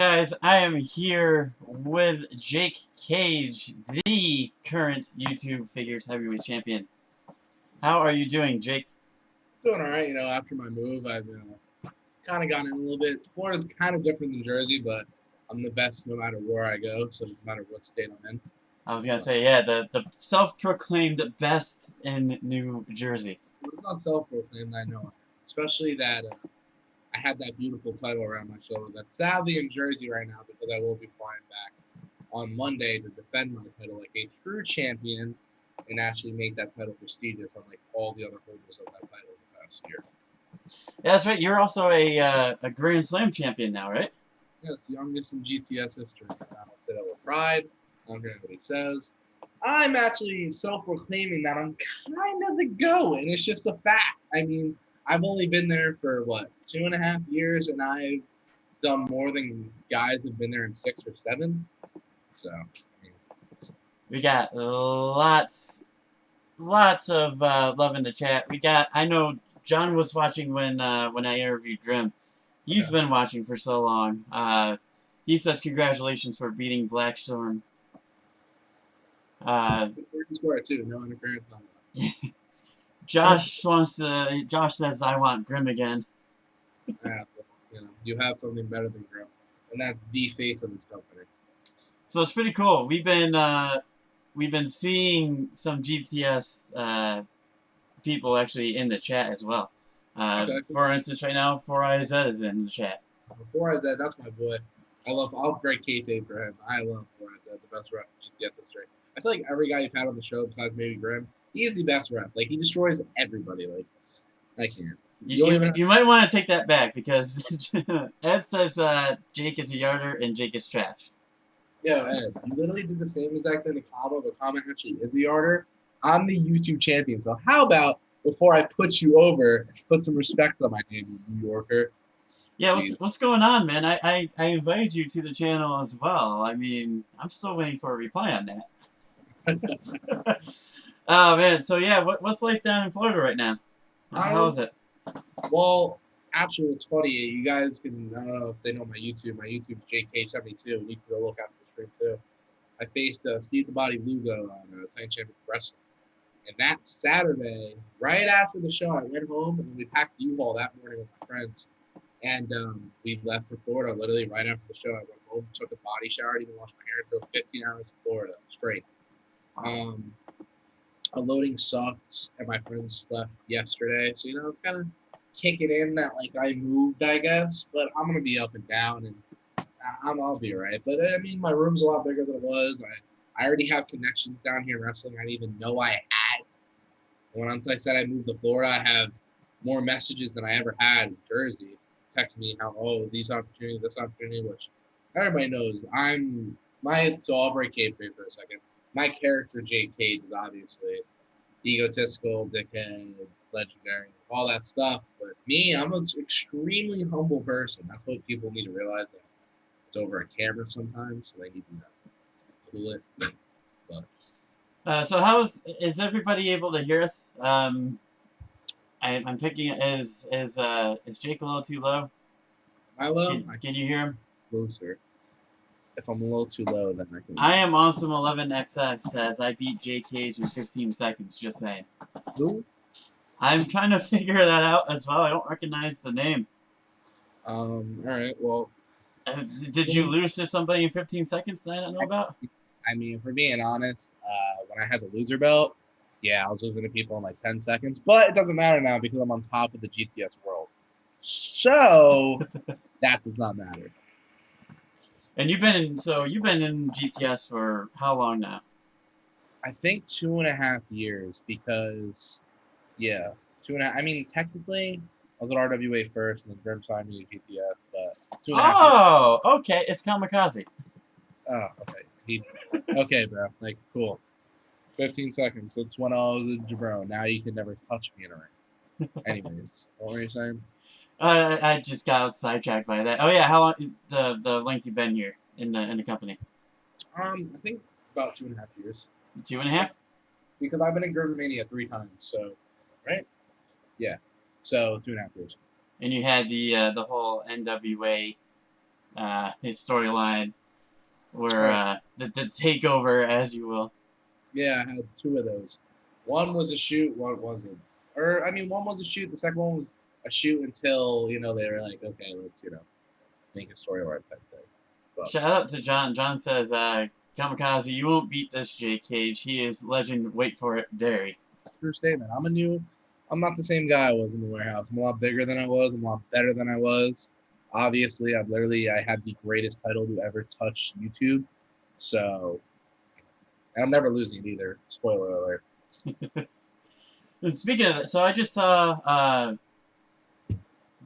Guys, I am here with Jake Cage, the current YouTube Figures Heavyweight Champion. How are you doing, Jake? Doing all right. After my move, I've kind of gotten in a little bit. Florida's kind of different than Jersey, but I'm the best no matter where I go, so no matter what state I'm in. I was gonna But say, yeah, the self-proclaimed best in New Jersey. it's not self-proclaimed, I know, especially that I had that beautiful title around my shoulder. That's sadly in Jersey right now because I will be flying back on Monday to defend my title like a true champion and actually make that title prestigious, unlike all the other holders of that title in the past year. Yeah, that's right. You're also a Grand Slam champion now, right? Yes, youngest in GTS history. I will say that with pride. I don't care what he says. I'm actually self-proclaiming that I'm kind of the GOAT, and it's just a fact. I mean, I've only been there for, 2.5 years, and I've done more than guys have been there in 6 or 7. So, We got lots of love in the chat. I know John was watching when I interviewed Grim. He's been watching for so long. He says congratulations for beating Blackstorm. score too. No interference on that. Josh says I want Grim again. You have something better than Grill, and that's the face of this company. So it's pretty cool. We've been seeing some GTS people actually in the chat as well. For instance, right now, 4IZ is in the chat. 4IZ, that's my boy. I'll break kayfabe for him. I love 4IZ, the best rep in GTS history. I feel like every guy you've had on the show, besides maybe Grim, he's the best rep. Like, he destroys everybody. Like, I can't. You might want to take that back because Ed says Jake is a yarder and Jake is trash. Yeah, Ed, you literally did the same exact thing to Cabo, but comment actually is a yarder. I'm the YouTube champion, so how about before I put you over, put some respect on my name, New Yorker? Yeah, what's going on, man? I invited you to the channel as well. I mean, I'm still waiting for a reply on that. Oh, man. So, yeah, what's life down in Florida right now? How is it? Well, actually, it's funny. You guys can, I don't know if they know my YouTube. My YouTube is JK72. You can go look after the stream, too. I faced Steve the Body Lugo on Titan Champion Wrestling. And that Saturday, right after the show, I went home and we packed U-Haul that morning with my friends. And we left for Florida literally right after the show. I went home, took a body shower, didn't even wash my hair, drove 15 hours to Florida straight. Unloading sucked, and my friends left yesterday. So, it's kind of kicking in that, like, I moved, I guess. But I'm going to be up and down, and I'll be all right. But, I mean, my room's a lot bigger than it was. I already have connections down here in wrestling I didn't even know I had. When I said I moved to Florida, I have more messages than I ever had in Jersey. Text me how, these opportunities, this opportunity, which everybody knows so I'll break kayfabe for a second. My character, Jake Cage, is obviously egotistical, dickhead, legendary, all that stuff. But me, I'm an extremely humble person. That's what people need to realize, that it's over a camera sometimes, so they need to cool it. But So is everybody able to hear us? I'm picking is Jake a little too low? Am I low? Can you hear him? Closer. If I'm a little too low, then I can. I am awesome 11XX says I beat Jake Cage in 15 seconds. Just saying. Who? I'm trying to figure that out as well. I don't recognize the name. All right. Well. Did you lose to somebody in 15 seconds that I don't know about? I mean, for being honest, when I had the loser belt, yeah, I was losing to people in like 10 seconds. But it doesn't matter now because I'm on top of the GTS world. So that does not matter. And you've been in GTS for how long now? I think 2.5 years because, yeah, 2.5. I mean, technically, I was at RWA first, and then Grim signed me to GTS, but 2.5 years. Okay, it's Kamikaze. Oh, okay. Okay, bro. Like, cool. 15 seconds. That's when I was a Jabro. Now you can never touch me in a ring. Anyways, what were you saying? I just got sidetracked by that. Oh yeah, how long the length you've been here in the company? I think about 2.5 years. 2.5? Because I've been in Germania 3 times, so right? Yeah. So 2.5 years. And you had the whole NWA his storyline, where Right. the takeover, as you will. Yeah, I had two of those. One was a shoot, one wasn't. Or I mean, one was a shoot. The second one was a shoot until they were like, okay, let's make a storyline type thing. But Shout out to John. John says, "Kamikaze, you won't beat this J Cage. He is legend. Wait for it, Derry." true statement. I'm not the same guy I was in the warehouse. I'm a lot bigger than I was. I'm a lot better than I was. Obviously, I had the greatest title to ever touch YouTube. So, and I'm never losing it either. Spoiler alert. And speaking of it, so I just saw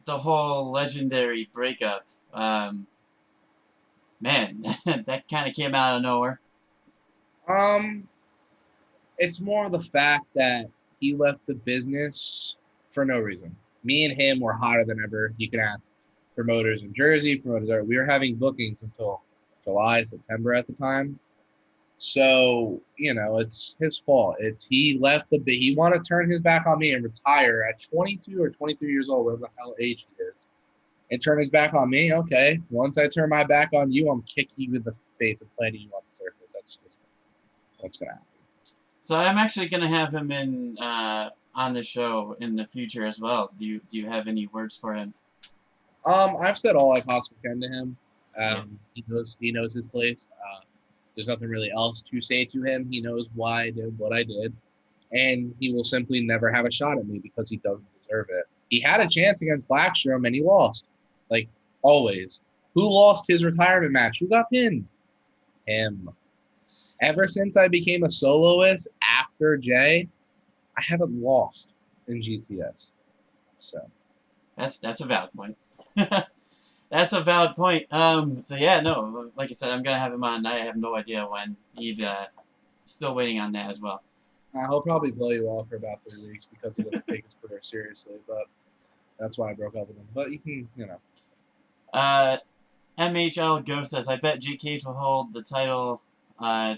the whole legendary breakup. Man, that kind of came out of nowhere. Um, it's more the fact that he left the business for no reason. Me and him were hotter than ever. You can ask promoters in Jersey, we were having bookings until July, September at the time. So, it's his fault. He left he wanted to turn his back on me and retire at 22 or 23 years old, whatever the hell age he is, and turn his back on me. Okay. Once I turn my back on you, I'm kicking you in the face and planting you on the surface. That's just what's going to happen. So I'm actually gonna have him in on the show in the future as well. Do you have any words for him? I've said all I possibly can to him. Yeah. He knows his place. There's nothing really else to say to him. He knows why I did what I did, and he will simply never have a shot at me because he doesn't deserve it. He had a chance against Blackstrom and he lost, like always. Who lost his retirement match? Who got pinned? Him. Ever since I became a soloist after Jay, I haven't lost in GTS. So That's a valid point. That's a valid point. So yeah, no, like I said, I'm gonna have him on. I have no idea when. He's still waiting on that as well. he'll probably blow you off for about 3 weeks because he doesn't take his career seriously. But that's why I broke up with him. But you can. Uh, MHL Ghost says, "I bet J Cage will hold the title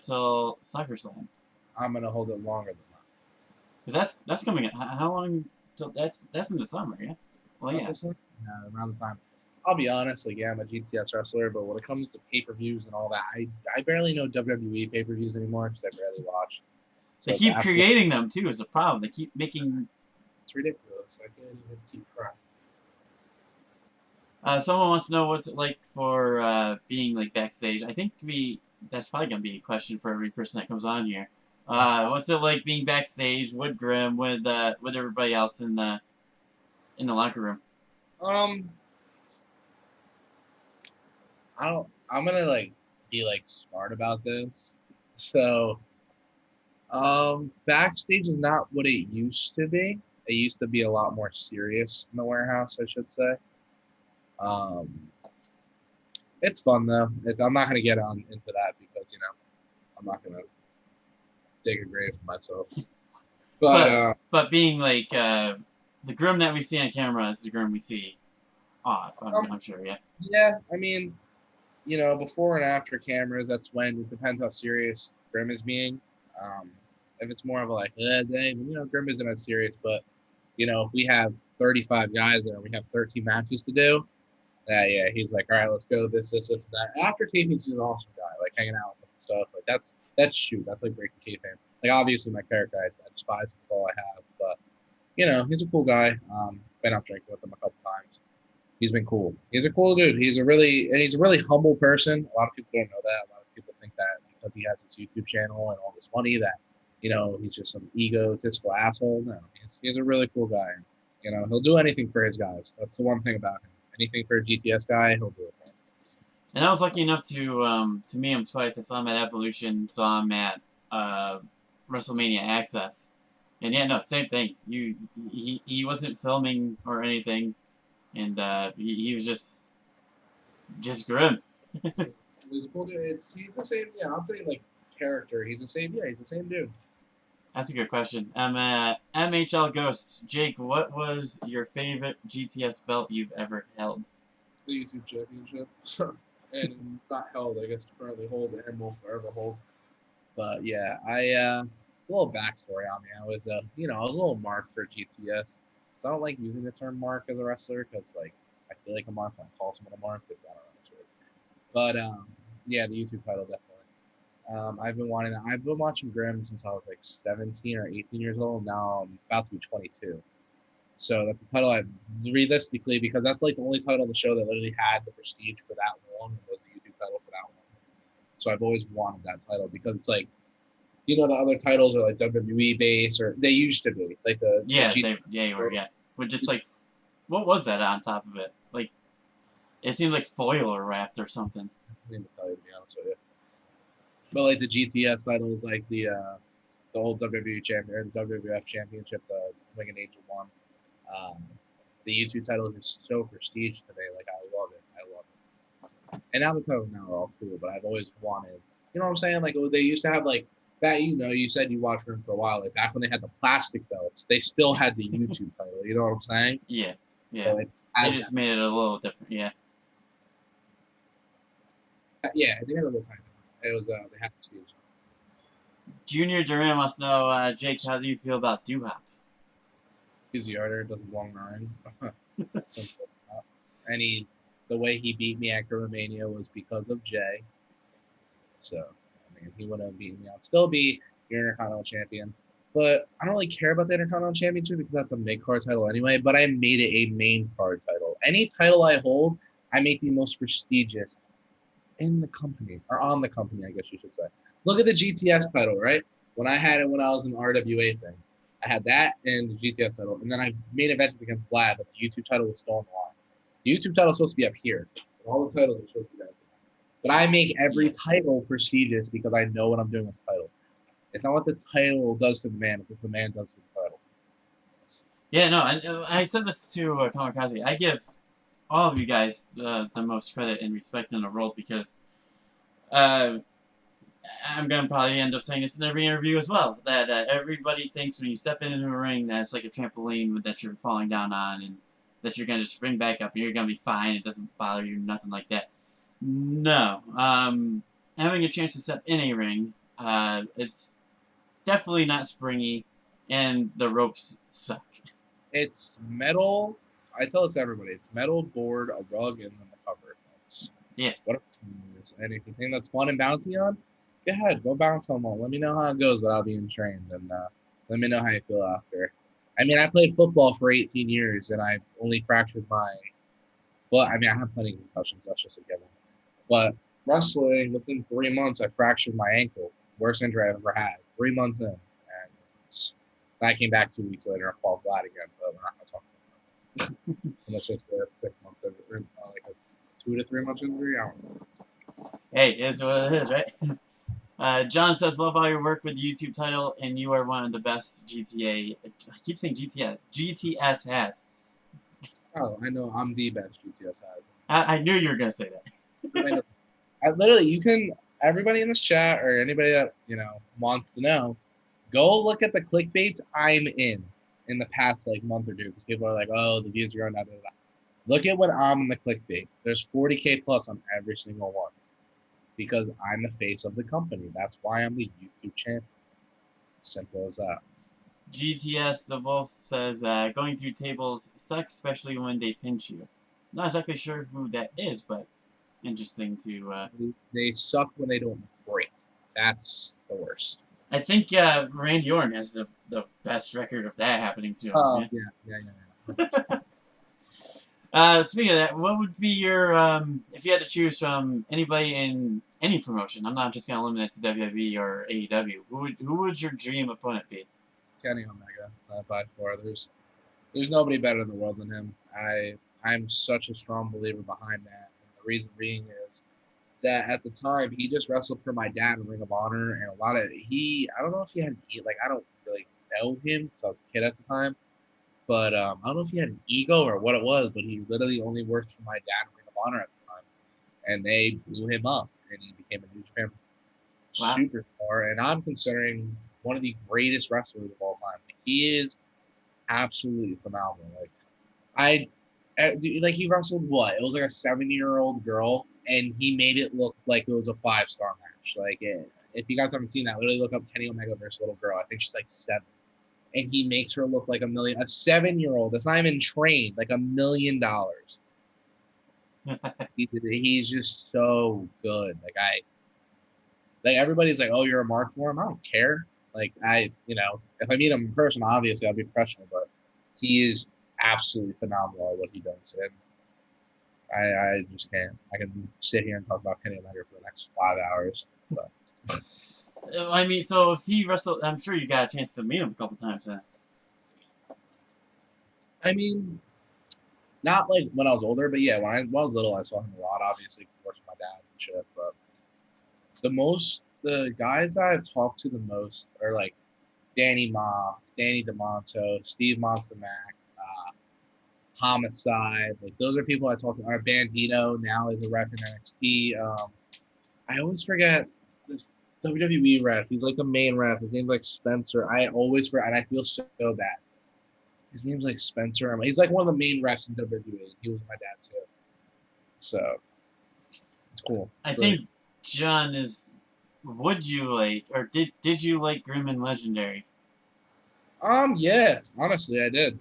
till SummerSlam, I'm gonna hold it longer than that. because that's coming. How long till that's in the summer? Yeah. Well, Not yeah. this one? No, around the time. I'll be honest, like, yeah, I'm a GTS wrestler, but when it comes to pay-per-views and all that, I barely know WWE pay-per-views anymore because I barely watch. They So it's keep absolutely, creating them too. Is a problem. They keep making. it's ridiculous. I can't even keep track. Someone wants to know what's it like for being like backstage. I think that's probably gonna be a question for every person that comes on here. What's it like being backstage with Grim, with everybody else in the locker room? Um, I'm gonna like be like smart about this. So, backstage is not what it used to be. It used to be a lot more serious in the warehouse, I should say. Um, it's fun though. I'm not gonna get on into that because I'm not gonna dig a grave for myself. But But being like the Grim that we see on camera is the Grim we see off. I'm sure. Yeah. yeah, I mean, before and after cameras, that's when it depends how serious Grim is being. Um, if it's more of a like, day, Grim isn't as serious. But if we have 35 guys there, and we have 13 matches to do. Yeah, he's like, all right, let's go this, and that. After taping, he's an awesome guy, like hanging out with him and stuff. Like that's shoot, that's like breaking kayfabe. Like obviously, my character, I despise him with all I have, but he's a cool guy. Been out drinking with him a couple times. He's been cool. He's a cool dude. He's a really humble person. A lot of people don't know that. A lot of people think that because he has his YouTube channel and all this money that he's just some egotistical asshole. No, he's a really cool guy. He'll do anything for his guys. That's the one thing about him. Anything for a GTS guy, he'll do it. And I was lucky enough to meet him twice. I saw him at Evolution, saw him at WrestleMania Access, and yeah, no, same thing. He wasn't filming or anything, and he was just Grim. He's a cool dude. He's the same. Yeah, I'll say like character. He's the same. Yeah, he's the same dude. That's a good question. MHL Ghost, Jake, what was your favorite GTS belt you've ever held? The YouTube championship, and not held. I guess to currently hold and will forever hold. But yeah, a little backstory on me. I was I was a little mark for GTS. So I don't like using the term mark as a wrestler because like I feel like a mark when I call someone a mark. It's I don't know, it's weird. But yeah, the YouTube title definitely. I've been wanting that. I've been watching Grimm since I was like 17 or 18 years old. Now I'm about to be 22. So that's the title I realistically, because that's like the only title of the show that literally had the prestige for that long, was the YouTube title for that long. So I've always wanted that title because it's like, the other titles are like WWE base, or they used to be like you were, yeah. With just like, what was that on top of it? Like, it seemed like foil or wrapped or something. I didn't tell you, to be honest with you. But like the GTS title is like the old WWE champion, or the WWF championship, the Winged Angel one. Um, the YouTube title is just so prestige to me. Like I love it. I love it. And now the titles now are all cool, but I've always wanted. You know what I'm saying? Like they used to have like that. You said you watched them for a while. Like back when they had the plastic belts, they still had the YouTube title. You know what I'm saying? Yeah, yeah. So They just made it a little different. Yeah. Yeah, they had a little time. It was they had prestige. Junior Duran wants to know, Jake, how do you feel about Doo-Hop? He's the order, doesn't belong to And the way he beat me at Mania was because of Jay. So, I mean, he wouldn't have beaten me. I'd still be your Intercontinental Champion. But I don't really care about the Intercontinental Championship because that's a mid-card title anyway, but I made it a main card title. Any title I hold, I make the most prestigious in the company, or on the company, I guess you should say. Look at the GTS title, right? When I had it when I was in the RWA thing, I had that and the GTS title, and then I made events against Vlad, but the YouTube title was still on the line. The YouTube title is supposed to be up here. All the titles are supposed to be down here. But I make every title prestigious because I know what I'm doing with the title. It's not what the title does to the man, it's what the man does to the title. Yeah, no, I said this to Kamikaze. I give all of you guys the most credit and respect in the world because I'm going to probably end up saying this in every interview as well, that everybody thinks when you step into a ring that it's like a trampoline that you're falling down on and that you're going to just spring back up and you're going to be fine. It doesn't bother you, nothing like that. No. Having a chance to step in a ring, it's definitely not springy, and the ropes suck. It's metal. I tell this to everybody. It's metal, board, a rug, and then the cover. That's what anything that's fun and bouncy on. Go ahead, go bounce on one. Let me know how it goes without being trained, and let me know how you feel after. I mean, I played football for 18 years, and I only fractured my foot. I mean, I have plenty of concussions. That's just a given. But wrestling, within 3 months, I fractured my ankle. Worst injury I've ever had. 3 months in, and I came back 2 weeks later and fall flat again. But we're not going to talk about that. And that's just a 6 month, like a 2 to 3 month injury. I don't know. Hey, it is what it is, right? John says, love all your work with the YouTube title, and you are one of the best GTA. I keep saying GTS has. Oh, I know. I'm the best GTS has. I knew you were going to say that. I literally, you can, everybody in this chat or anybody that, wants to know, go look at the clickbaits I'm in the past, like, month or two, because people are like, oh, the views are going down. Look at what I'm in the clickbait. There's 40K plus on every single one. Because I'm the face of the company. That's why I'm the YouTube champion. Simple as that. GTS the Wolf says, going through tables sucks, especially when they pinch you. Not exactly sure who that is, but interesting to... They suck when they don't break. That's the worst. I think Randy Orton has the best record of that happening to him. Oh, yeah. Speaking of that, what would be your, if you had to choose from anybody in any promotion, I'm not just going to limit it to WWE or AEW, who would your dream opponent be? Kenny Omega, by far. There's nobody better in the world than him. I'm such a strong believer behind that. And the reason being is that at the time, he just wrestled for my dad in Ring of Honor, and I don't know if he had, I don't really know him because I was a kid at the time. But I don't know if he had an ego or what it was, but he literally only worked for my dad in Ring of Honor at the time. And they blew him up, and he became a New Japan superstar. And I'm considering one of the greatest wrestlers of all time. He is absolutely phenomenal. He wrestled what? It was like a 7-year-old girl, and he made it look like it was a 5-star match. If you guys haven't seen that, literally look up Kenny Omega versus little girl. I think she's like 7. And he makes her look like a 7-year-old that's not even trained, like $1 million. He's just so good. Like everybody's like, oh, you're a mark for him. I don't care. Like if I meet him in person, obviously I'll be professional, but he is absolutely phenomenal at what he does, and I just can't. I can sit here and talk about Kenny Omega for the next 5 hours. But I mean, so if he wrestled, I'm sure you got a chance to meet him a couple times then. I mean, not like when I was older, but yeah, when I was little, I saw him a lot. Obviously, of course, my dad and shit. But the guys that I've talked to the most are like Danny Moff, Danny DeMonto, Steve Monster Mac, Homicide. Like those are people I talk to. Our Bandito now is a ref in NXT. I always forget this WWE ref. He's like the main ref. His name's like Spencer. I always forget, and I feel so bad. His name's like Spencer. He's like one of the main refs in WWE. He was my dad too. So it's cool. I think John is. Would you like, or did you like Grim and Legendary? Yeah. Honestly, I did.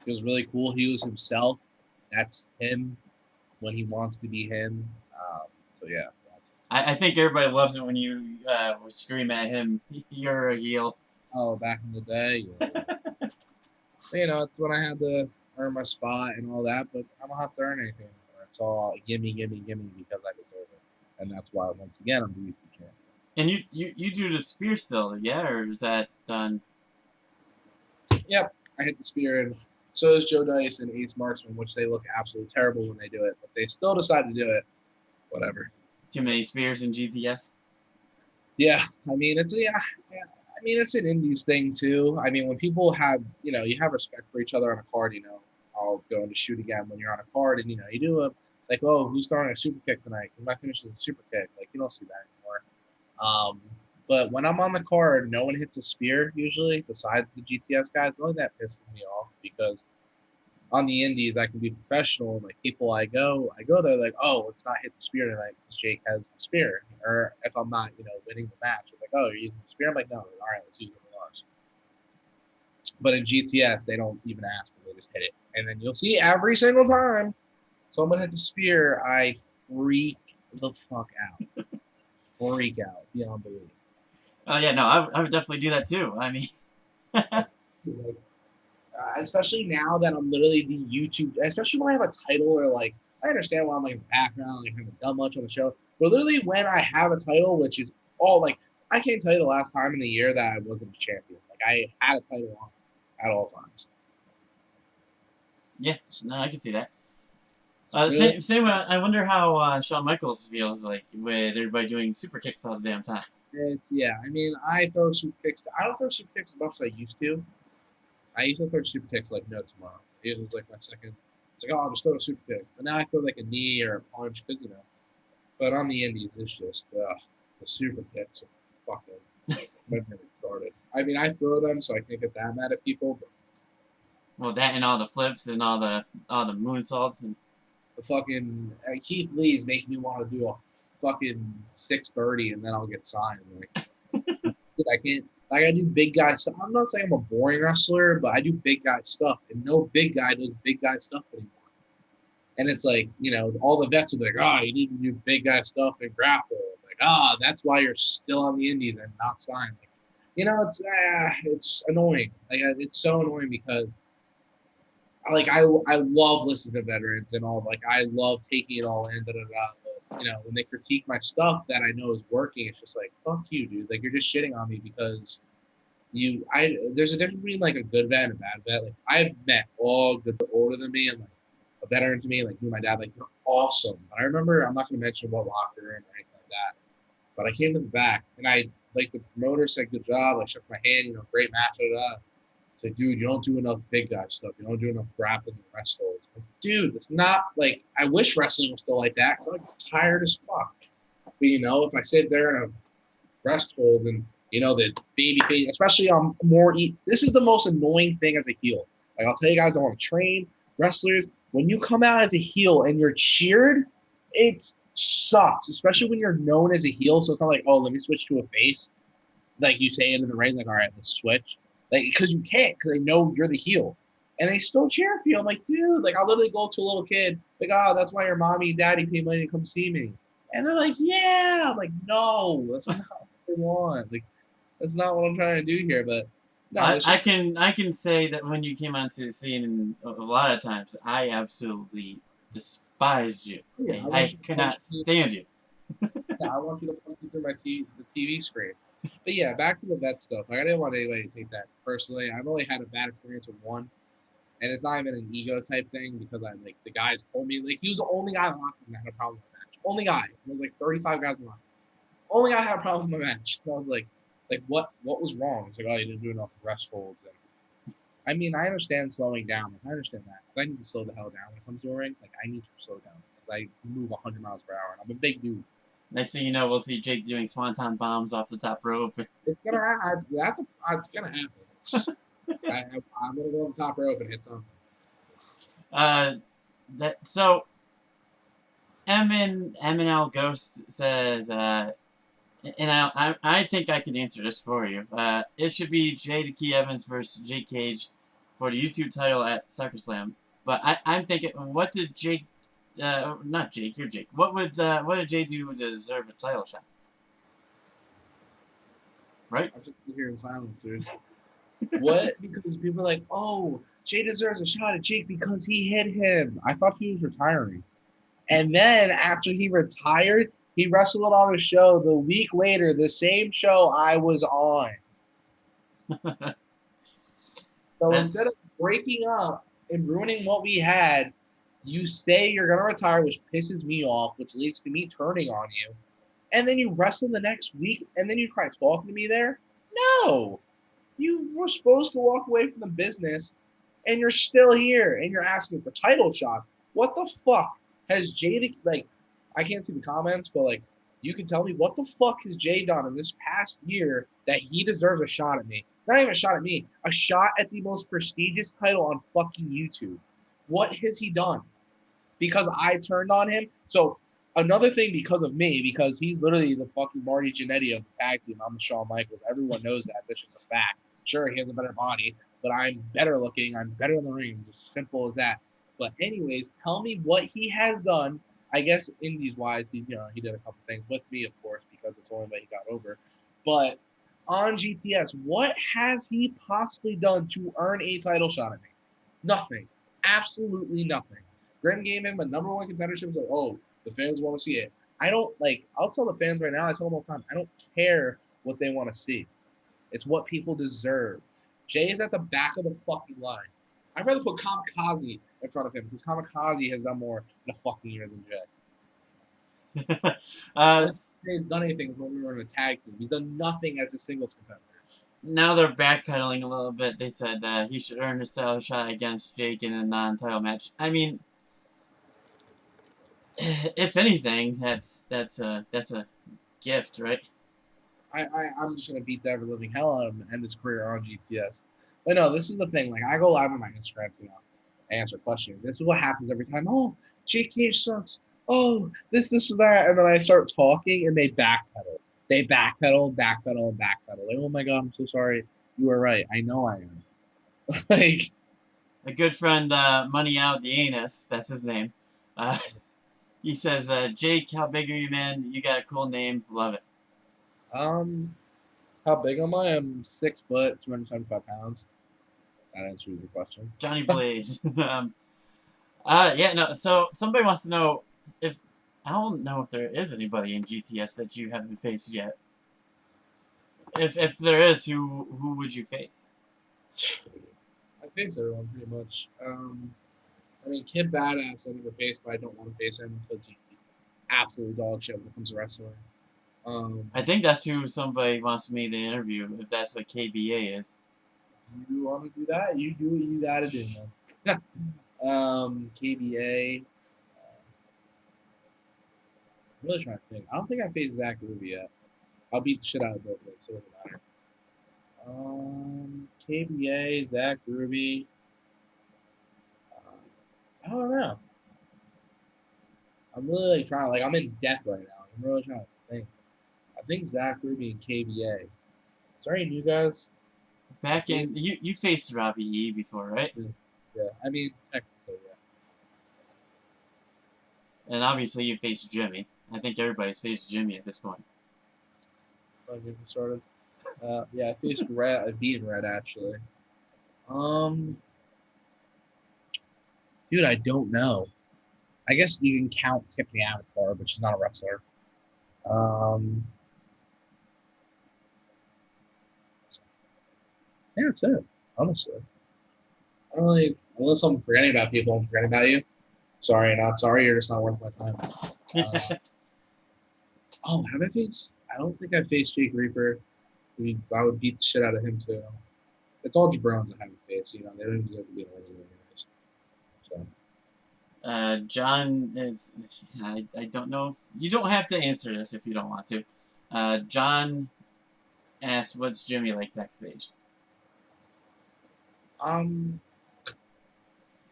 It was really cool. He was himself. That's him when he wants to be him. So yeah. I think everybody loves it when you scream at him, "You're a heel." Oh, back in the day, yeah. It's when I had to earn my spot and all that, but I don't have to earn anything anymore. It's all gimme, gimme, gimme because I deserve it. And that's why, once again, I'm the YouTube champion. And you do the spear still, yeah, or is that done? Yep, I hit the spear, and so does Joe Dice and Ace Marksman, which they look absolutely terrible when they do it, but they still decide to do it. Whatever. Too many spears in GTS? Yeah, I mean it's I mean it's an indies thing too. I mean when people have you have respect for each other on a card. I'll go into shoot again when you're on a card, and you do like, oh, who's throwing a super kick tonight? My finish is a super kick. Like you don't see that anymore. But when I'm on the card, no one hits a spear usually, besides the GTS guys. Only that pisses me off because on the indies I can be professional, and like people I go there like, oh, let's not hit the spear tonight because Jake has the spear. Or if I'm not winning the match, it's like, oh, you're using the spear. I'm like, no, all right, let's use one of ours. But in GTS they don't even ask them, they just hit it, and then you'll see every single time someone hits the spear, I freak the fuck out. Freak out beyond belief. Oh yeah, no, I would definitely do that too. I mean, Like, especially now that I'm literally the YouTube, especially when I have a title or like, I understand why I'm like in the background, like I haven't done much on the show, but literally when I have a title, which is all like, I can't tell you the last time in the year that I wasn't a champion. Like I had a title on at all times. yeah, no, I can see that. Really? Same way, I wonder how Shawn Michaels feels like with everybody doing super kicks all the damn time. I mean, I throw super kicks. I don't throw super kicks as much as I used to. I used to throw super kicks like no tomorrow. It was like my second. It's like, oh, I'll just throw a super kick. But now I throw like a knee or a punch because But on the indies, it's just the super kicks are fucking retarded. I mean, I throw them so I can't get that mad at people. But Well, that and all the flips and all the moonsaults and the fucking Keith Lee's making me want to do a fucking 630 and then I'll get signed. Like, dude, I can't. Like I do big guy stuff. I'm not saying I'm a boring wrestler, but I do big guy stuff, and no big guy does big guy stuff anymore. And it's like, all the vets will be like, oh, you need to do big guy stuff and grapple. Like, that's why you're still on the indies and not signed. Like, it's annoying. Like it's so annoying because I love listening to veterans and all. Like I love taking it all in. But, when they critique my stuff that I know is working, it's just like, fuck you, dude. Like you're just shitting on me because there's a difference between like a good vet and a bad vet. Like I've met all good older than me and like a veteran to me, like me and my dad, like they're awesome. But I remember, I'm not going to mention what locker room or anything like that, but I came to the back and like the promoter said, good job. I shook my hand, great match. It's like, dude, you don't do enough big guy stuff. You don't do enough grappling and rest holds. Like, dude, it's not like, I wish wrestling was still like that because I'm like tired as fuck. But if I sit there in a rest hold and the baby face, especially on this is the most annoying thing as a heel. Like I'll tell you guys, I want to train wrestlers. When you come out as a heel and you're cheered, it sucks, especially when you're known as a heel. So it's not like, oh, let me switch to a face. Like you say it in the ring, like, all right, let's switch. Like, because you can't, because they know you're the heel. and they still cheer for you. I'm like, dude, like I'll literally go up to a little kid, like, oh, that's why your mommy and daddy pay money to come see me. And they're like, yeah. I'm like, no, that's not what I want. Like, that's not what I'm trying to do here. But no, it's just I can say that when you came onto the scene, a lot of times I absolutely despised you. yeah, I could not stand you. I want you to punch me through the TV screen. But yeah, back to the vet stuff. Like, I didn't want anybody to take that personally. I've only had a bad experience with one, and it's not even an ego type thing because I like the guys told me like he was the only guy in locker room that had a problem with the match. Only guy. There was like 35 guys in locker room. Only guy had a problem with the match. And I was like what was wrong? It's like, oh, you didn't do enough rest holds. And I mean, I understand slowing down. Like, I understand that because I need to slow the hell down when it comes to a ring. Like, I need to slow down because I move 100 miles per hour. And I'm a big dude. Next thing you know, we'll see Jake doing swanton bombs off the top rope. It's gonna happen. It's gonna happen. I'm gonna go on the top rope and hit something. So M&L Ghost says, and I think I can answer this for you. It should be Jay the Key Evans versus Jake Cage for the YouTube title at SuckerSlam. But I'm thinking, what did Jake? Not Jake. You're Jake. What did Jay do to deserve a title shot? Right? I'm just here in silence. What? Because people are like, oh, Jay deserves a shot at Jake because he hit him. I thought he was retiring. And then after he retired, he wrestled on a show the week later, the same show I was on. So instead of breaking up and ruining what we had, you say you're going to retire, which pisses me off, which leads to me turning on you. And then you wrestle the next week, and then you try talking to me there? No. You were supposed to walk away from the business, and you're still here, and you're asking for title shots. What the fuck has Jay, like, I can't see the comments, but, like, you can tell me what the fuck has Jay done in this past year that he deserves a shot at me? Not even a shot at me, a shot at the most prestigious title on fucking YouTube. What has he done? Because I turned on him. So another thing because of me, because he's literally the fucking Marty Jannetty of the tag team. I'm the Shawn Michaels. Everyone knows that. That's just a fact. Sure, he has a better body, but I'm better looking. I'm better in the ring. Just simple as that. But anyways, tell me what he has done. I guess indies-wise, he did a couple things with me, of course, because it's the only way he got over. But on GTS, what has he possibly done to earn a title shot at me? Nothing. Absolutely nothing. Grim gave him a number one contendership. Like, oh, the fans want to see it. I don't like. I'll tell the fans right now. I tell them all the time. I don't care what they want to see. It's what people deserve. Jay is at the back of the fucking line. I'd rather put Kamikaze in front of him because Kamikaze has done more in a fucking year than Jay. He's done anything when we were in a tag team. He's done nothing as a singles competitor. Now they're backpedaling a little bit. They said he should earn a title shot against Jake in a non-title match. I mean, if anything, that's a gift, right? I'm just gonna beat the ever living hell out of him and end his career on GTS. But no, this is the thing. Like, I go live on my Instagram, answer questions. This is what happens every time. Oh, Jake Cage sucks. Oh, this, and that, and then I start talking, and they backpedal. They backpedal. Like, oh my god, I'm so sorry. You were right. I know I am. Like, a good friend, Money Out the Anus. That's his name. He says, Jake, how big are you, man? You got a cool name. Love it. How big am I? I'm 6 foot, 275 pounds. That answers your question. Johnny Blaze. Yeah, no, so somebody wants to know if, I don't know if there is anybody in GTS that you haven't faced yet. If there is, who would you face? I face everyone pretty much. I mean, Kid Badass I never faced, but I don't want to face him because he's absolutely dog shit when it comes to wrestling. I think that's who somebody wants me to interview, if that's what KBA is. You want to do that? You do what you gotta do, man. KBA. I'm really trying to think. I don't think I faced Zach Ruby yet. I'll beat the shit out of both of them, so it doesn't matter. KBA, Zach Ruby. I don't know. I'm really like trying. Like, I'm in depth right now. I'm really trying to think. I think Zach Ruby and KBA. Sorry, you guys. Back in, you faced Robbie E before, right? Yeah, I mean, technically, yeah. And obviously you faced Jimmy. I think everybody's faced Jimmy at this point. I'll get me started. Yeah, I faced Red. I beat Red actually. Um, dude, I don't know. I guess you can count Tiffany Avatar, but she's not a wrestler. Um, yeah, that's it. Honestly, I don't really, unless I'm forgetting about people, I'm forgetting about you. Sorry, not sorry. You're just not worth my time. Oh, have I faced? I don't think I faced Jake Reaper. I would beat the shit out of him too. It's all jabrones I haven't faced. You know, they don't deserve to be in anyways. So John is. I don't know. You don't have to answer this if you don't want to. John asked, "What's Jimmy like backstage?" um,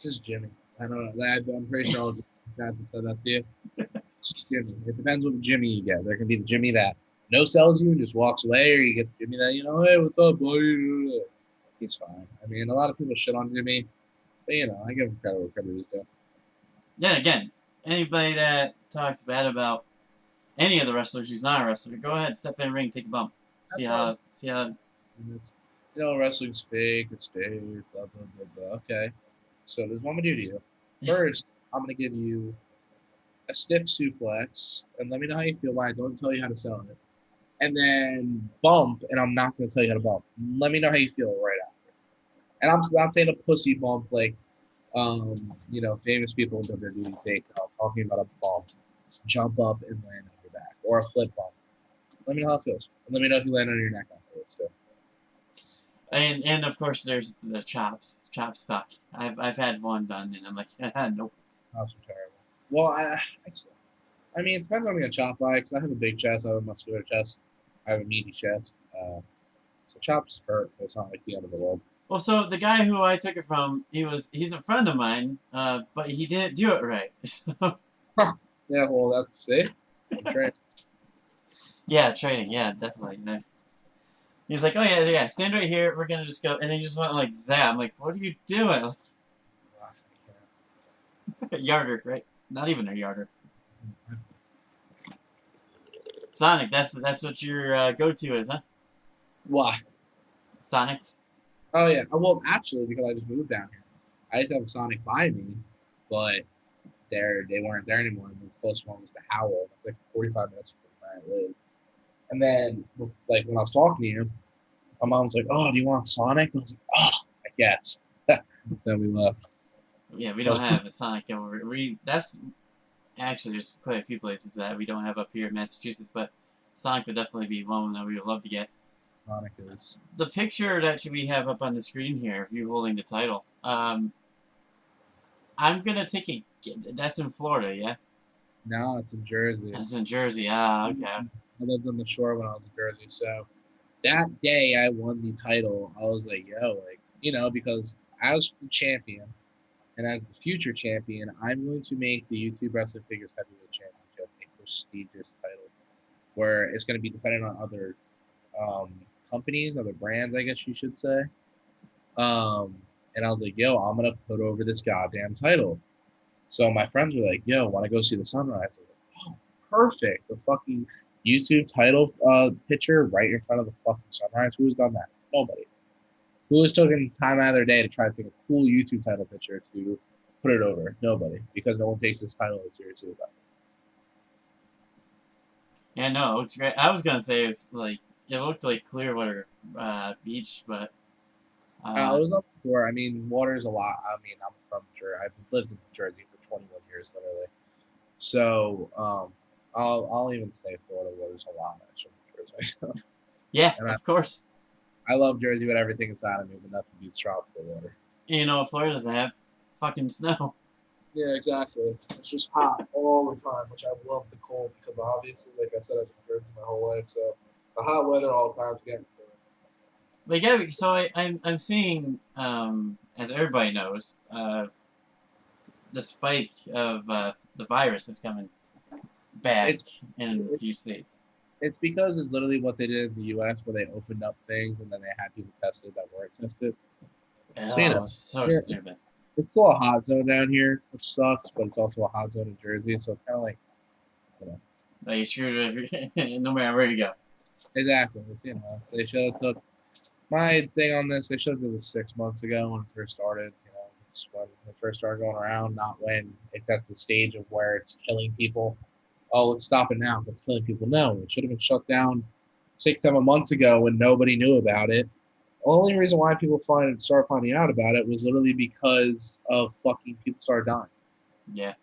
just Jimmy. I don't know. I'm pretty sure all the guys have said that to you. It's just Jimmy. It depends what Jimmy you get. There can be the Jimmy that no sells you and just walks away, or you get the Jimmy that hey, what's up, buddy? He's fine. I mean, a lot of people shit on Jimmy, but I give him credit where credit is due. Yeah. Again, anybody that talks bad about any of the wrestlers who's not a wrestler, go ahead, step in the ring, take a bump. See That's how. all. See how. It's, wrestling's fake. It's staged. Blah blah blah blah. Okay. So there's one I'm gonna do to you. First, I'm gonna give you a stiff suplex, and let me know how you feel by it. Don't tell you how to sell it. And then bump, and I'm not gonna tell you how to bump. Let me know how you feel right after. And I'm not saying a pussy bump like famous people in WWE take. I'm talking about a bump, jump up and land on your back, or a flip bump. Let me know how it feels. And let me know if you land on your neck afterwards too. And of course there's the chops. Chops suck. I've had one done and I'm like, nope. Chops are terrible. Well, I mean, it depends on the chop by because I have a big chest, I have a muscular chest, I have a meaty chest. So chops hurt, but it's not like the end of the world. Well, so the guy who I took it from, he's a friend of mine, but he didn't do it right. So. Yeah, well, that's it. I'm trained. Yeah, training. Yeah, definitely. He's like, oh yeah, stand right here. We're gonna just go, and he just went like that. I'm like, what are you doing? Yarder, right? Not even a yarder. Sonic. That's what your go-to is, huh? Why? Sonic. Oh yeah. Well, actually, because I just moved down here, I used to have a Sonic by me, but they weren't there anymore. And the closest one was the Howl. It's like 45 minutes from where I live. And then, like when I was talking to you, my mom was like, "Oh, do you want Sonic?" I was like, "Oh, I guess." Then we left. Yeah, we So don't have a Sonic over. That's actually there's quite a few places that we don't have up here in Massachusetts, but Sonic would definitely be one that we would love to get. Sonic is. The picture that we have up on the screen here of you holding the title. I'm gonna take a. That's in Florida, yeah. No, it's in Jersey. That's in Jersey. Ah, okay. I lived on the shore when I was in Jersey, so that day I won the title. I was like, yo, because as the champion and as the future champion, I'm going to make the YouTube Wrestling Figures Heavyweight Championship a prestigious title, where it's going to be defended on other um, companies, other brands, I guess you should say. And I was like, yo, I'm gonna put over this goddamn title. So my friends were like, yo, want to go see the sunrise? I was like, oh, perfect. The fucking YouTube title picture right in front of the fucking sunrise. Who's done that? Nobody. Who has taken time out of their day to try to take a cool YouTube title picture to put it over? Nobody. Because no one takes this title as seriously as that. Yeah, no, it's great. I was gonna say it's like it looked like Clearwater Beach, but It was up before. I mean, water's a lot. I mean, I'm from Jersey. I've lived in Jersey for 21 years, literally. So I'll even say Florida water's a lot nicer than Jersey. yeah, And of course. I love Jersey with everything inside of me, but nothing beats tropical water. Florida doesn't have fucking snow. Yeah, exactly. It's just hot all the time, which I love the cold because obviously, like I said, I've been in Jersey my whole life, so the hot weather all the time to get into it. But yeah, so I'm seeing, as everybody knows, the spike of the virus is coming back in a few states. It's because it's literally what they did in the U.S. where they opened up things and then they had people tested that weren't tested. Oh, So so stupid. it's still a hot zone down here, which sucks, but it's also a hot zone in Jersey, so it's kind of like, you know, Like you screwed no matter where you go. exactly. It's, they should have took my thing on this. They should have did this 6 months ago when it first started. It's when it first started going around, not when it's at the stage of where it's killing people. Oh, let's stop it now. It's killing people. No, it should have been shut down 6, 7 months ago when nobody knew about it. The only reason why people started finding out about it was literally because of fucking people started dying. Yeah.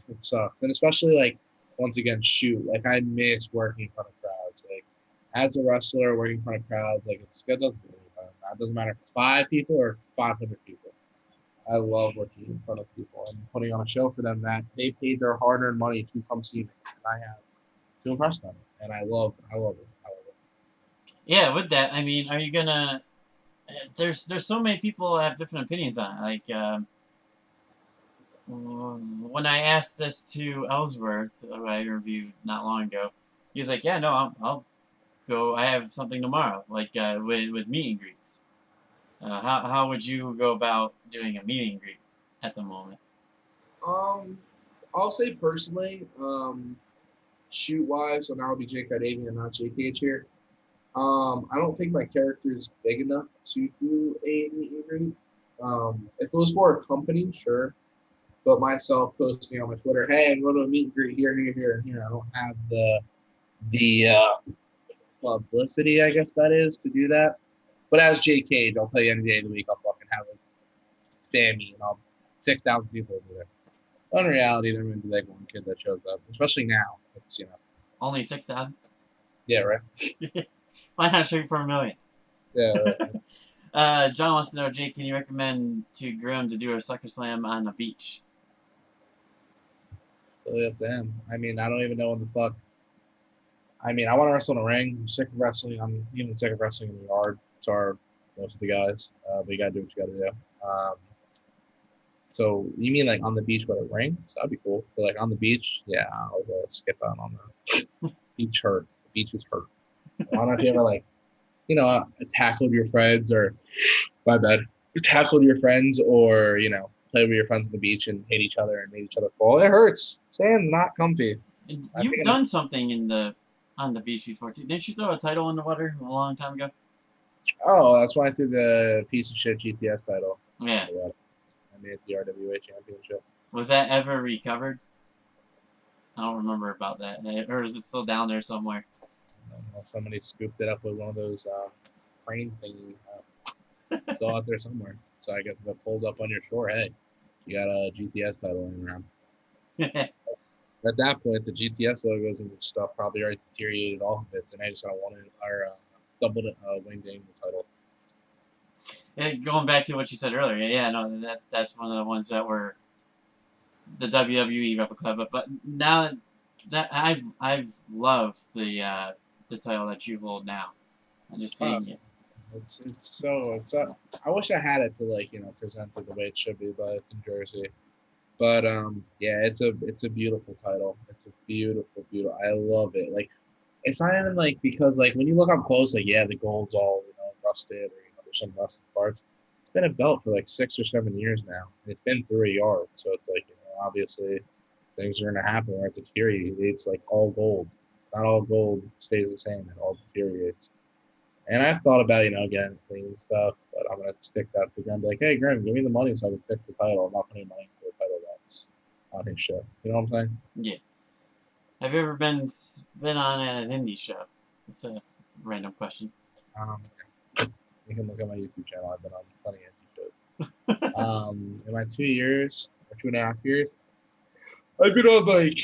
It sucks, and especially like once again, shoot, like I miss working in front of crowds. Like as a wrestler, working in front of crowds, like it doesn't it doesn't matter if it's 5 people or 500 people. I love working in front of people and putting on a show for them that they paid their hard-earned money to come see me, and I have to impress them, and I love it. I love it. Yeah, with that, I mean, are you gonna? There's so many people that have different opinions on it. Like when I asked this to Ellsworth, who I interviewed not long ago, he was like, "Yeah, no, I'll go. I have something tomorrow, like with meet and greets." How would you go about doing a meet and greet at the moment? Um, I'll say personally, shoot wise, so now it'll be Jake Davian, not JKH here. I don't think my character is big enough to do a meet and greet. If it was for a company, sure. But myself posting on my Twitter, hey, I'm going to a meet and greet here, here, here, and here. I don't have the publicity, I guess that is, to do that. But as Jake Cage, I'll tell you any day of the week, I'll fucking have a fan meet, and 6,000 people will be there. But in reality, there may be like one kid that shows up, especially now. It's Only 6,000. Yeah, right. Why not shoot for 1,000,000? Yeah. John wants to know, Jake, can you recommend to Grim to do a sucker slam on the beach? Really up to him. I mean, I don't even know when the fuck. I mean, I want to wrestle in a ring. I'm sick of wrestling. I'm even sick of wrestling in the yard. So are most of the guys. But you gotta do what you gotta do. So you mean like on the beach with a ring? So that'd be cool. But like on the beach, yeah, I'll go skip out on the beach. Hurt. The beach is hurt. Why not you ever like, tackled your friends or my bad, tackled your friends or play with your friends on the beach and hit each other and made each other fall? It hurts. Sand's not comfy. You've done something on the beach before too. Didn't you throw a title in the water a long time ago? Oh, that's why I threw the piece of shit GTS title. Yeah. I made the RWA championship. Was that ever recovered? I don't remember about that. Or is it still down there somewhere? Somebody scooped it up with one of those crane thingy. Still out there somewhere. So I guess if it pulls up on your shore, hey, you got a GTS title in around. At that point, the GTS logos and stuff probably already deteriorated off of it, and I just kind of wanted our doubled winged angel title. And going back to what you said earlier, yeah, no, that's one of the ones that were the WWE replica. But now that I've loved the title that you hold now. I'm just seeing it. I wish I had it to present it the way it should be, but it's in Jersey. But yeah, it's a beautiful title. It's a beautiful. I love it. Like, it's not even like because like when you look up close, like yeah, the gold's all rusted or there's some rusted parts. It's been a belt for like 6 or 7 years now. And it's been through a yard, so it's like obviously things are gonna happen where it deteriorates. It's like all gold. Not all gold stays the same. It all deteriorates. And I've thought about getting it clean and stuff, but I'm gonna stick that to Grim. Be like, hey Grim, give me the money so I can fix the title. I'm not putting money into a title that's on his show. You know what I'm saying? Yeah. Have you ever been on an indie show? It's a random question. You can look at my YouTube channel. I've been on plenty of indie shows. In my 2 years or 2.5 years, I've been on like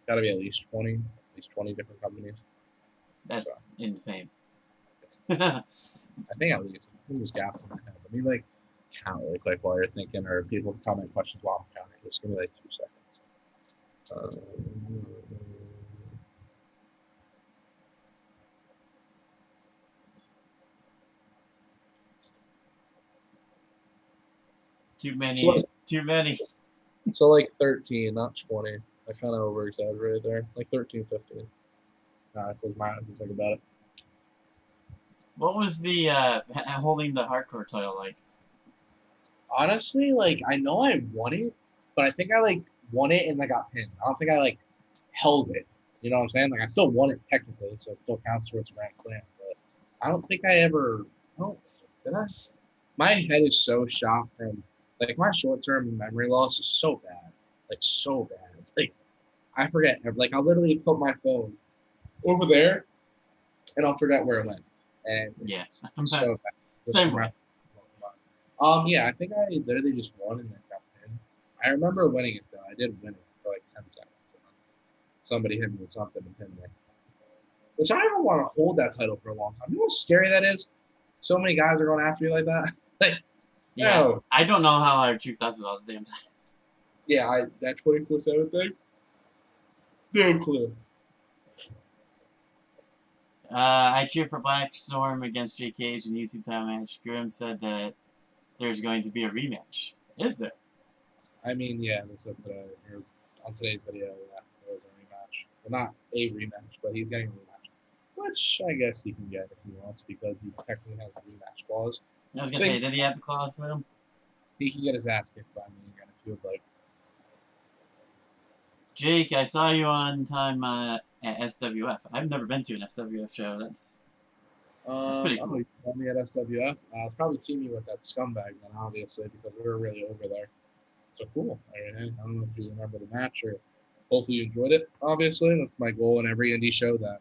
gotta be at least 20 different companies. That's insane. I think at least. I'm just gassing my head. Let me count really quick while you're thinking, or people comment questions while I'm counting. Just give me 2 seconds. Too many. Too many. So 13, not 20. I kind of over exaggerated there. 13, 15. Because mine, as I think about it. What was the holding the hardcore title like? Honestly, like I know I won it, but I think I like won it and I got pinned. I don't think I like held it. You know what I'm saying? Like I still won it technically, so it still counts towards a Grand Slam. But I don't think I ever. Oh, did I? My head is so shot from like my short term memory loss is so bad, like so bad. Like I forget. Like I'll literally put my phone over there and I'll forget where it went, and Yeah, it's so bad. Just same from my way. yeah, I think I literally just won and then got pinned. I remember winning it though. I did win it for like 10 seconds, and then somebody hit me with something and pinned me. Which I don't want to hold that title for a long time. You know how scary that is? So many guys are going after you like that. Like, Yeah, no. I don't know how I achieved that all the damn time. Yeah, that 24/7 thing. No clue. I cheered for Black Storm against Jake Cage in the YouTube title match. Grim said that there's going to be a rematch. Is there? I mean, yeah, that's up today, or on today's video. Yeah, there was a rematch. Well, not a rematch, but he's getting a rematch, which I guess he can get if he wants because he technically has a rematch clause. I was I gonna say, think did he have the clause with him? he can get his ass kicked by me again if he would like. Jake, I saw you on time at SWF. I've never been to an SWF show. That's I pretty don't know. cool. You told me at SWF. I was probably teaming with that scumbag then, obviously, because we were really over there. So cool. I don't know if you remember the match or hopefully you enjoyed it. Obviously, that's my goal in every indie show that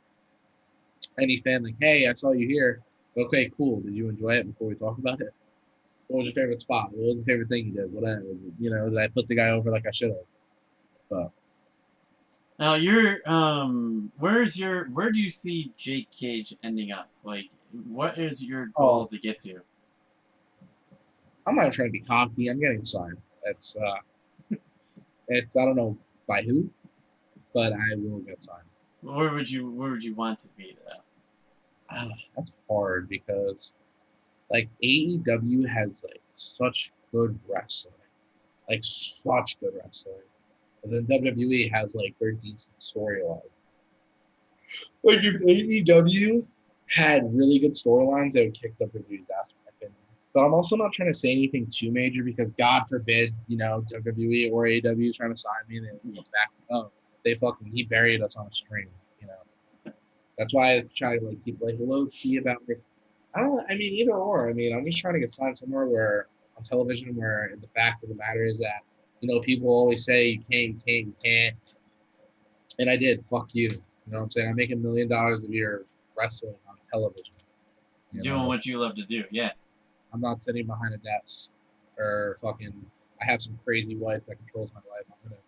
any fan like, hey, I saw you here. Okay, cool. Did you enjoy it before we talk about it? What was your favorite spot? What was your favorite thing you did? Whatever. You know, did I put the guy over like I should have? But Now where do you see Jake Cage ending up? Like, what is your goal oh, to get to? I'm not trying to be cocky. I'm getting signed. It's I don't know by who, but I will get signed. Where would you want to be though? That's hard because like AEW has like such good wrestling, like such good wrestling. And then WWE has like their decent storylines. Like if AEW had really good storylines, they would kick WWE's ass, in my opinion. But I'm also not trying to say anything too major because God forbid, you know, WWE or AEW is trying to sign me and they look back. Oh, they fucking he buried us on a string, you know. That's why I try to like keep like low key about like I don't. I mean, either or. I mean, I'm just trying to get signed somewhere where on television, where the fact of the matter is that people always say you can't, you can't, you can't, and I did. Fuck you. You know what I'm saying? I make $1 million a year wrestling on television. You Doing know, what you love to do. Yeah. I'm not sitting behind a desk or fucking. I have some crazy wife that controls my life. I'm gonna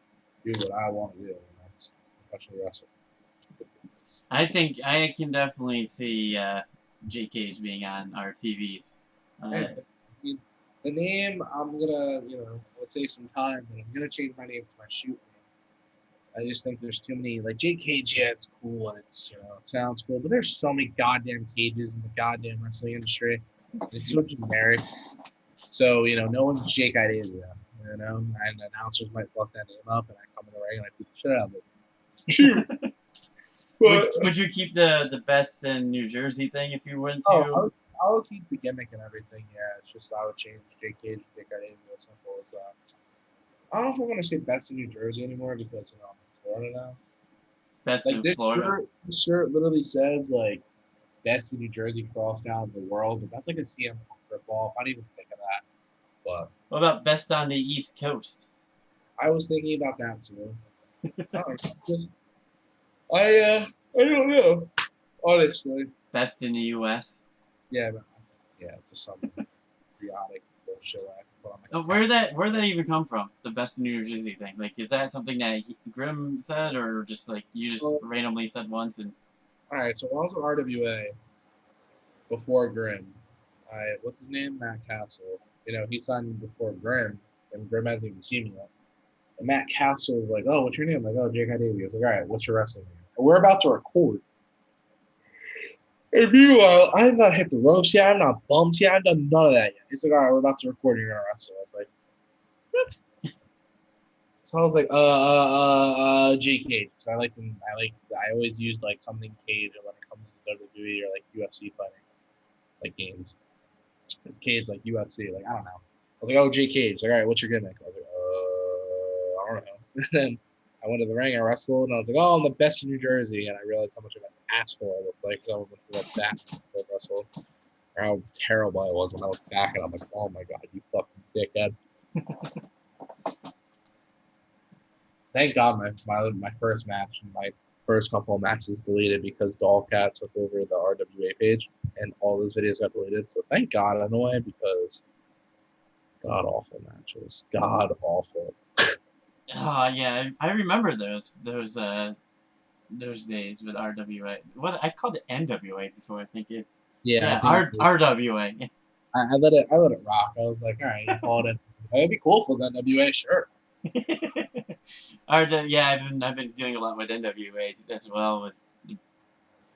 do what I want to do, and that's professional wrestling. I think I can definitely see Jake Cage being on our TVs. Hey, I mean, the name I'm gonna, it'll take some time, but I'm gonna change my name to my shoot name. I just think there's too many like JKG. Yeah, it's cool and it's it sounds cool, but there's so many goddamn cages in the goddamn wrestling industry. It's so generic. So no one's Jake Idea. And announcers might fuck that name up, and I come in the ring and I beat the shit out of it. Shoot, would but would you keep the best in New Jersey thing if you went oh, to? I would keep the gimmick and everything. Yeah, it's just I would change Jake Cage to Jake Idea as simple as that. I don't know if I want to say best in New Jersey anymore because I'm in Florida now. Best Like in Florida. this shirt literally says like best in New Jersey cross down the world, but that's like a CM Punk ripoff. I didn't even think of that, but What about best on the East Coast? I was thinking about that too. I don't know. I don't know. Honestly, Best in the U.S. yeah, but, yeah, just some periodic bullshit I can put on my Where that even come from? The best in New Jersey thing. Like, is that something that Grim said, or just like you just account. randomly said once and? All right, so when I was with RWA before Grimm, what's his name? Matt Castle. He signed before Grimm, and Grimm hasn't even seen me yet. And Matt Castle was like, "Oh, what's your name?" I'm like, "Oh, Jake Davey." I was like, "All right, what's your wrestling name?" And we're about to record. And meanwhile, I have not hit the ropes yet. I'm not bumped yet. I've done none of that yet. He's like, "All right, we're about to record. You're gonna wrestle." I was like, "What?" So I was like, J Cage. So I always use like something cage when it comes to WWE or like UFC fighting. like games. It's Cage like UFC, like I don't know. I was like, oh, Jay Cage. Like, all right, what's your gimmick? I was like, I don't know. And then I went to the ring, I wrestled, and I was like, oh, I'm the best in New Jersey. And I realized how much of an asshole I looked like because I was like that wrestle, or how terrible I was. And I looked back and I'm like, oh my god, you fucking dickhead. Thank God my first match, my first couple of matches deleted because Dollcat took over the RWA page and all those videos got deleted. So thank God in a way because god awful matches. God awful. Yeah, I remember those days with RWA. What I called it NWA before. I think it. Yeah, I Yeah, think RWA. I let it rock. I was like, all right, you call it. It'd be cool for the NWA, sure. Yeah, I've been doing a lot with NWA as well with a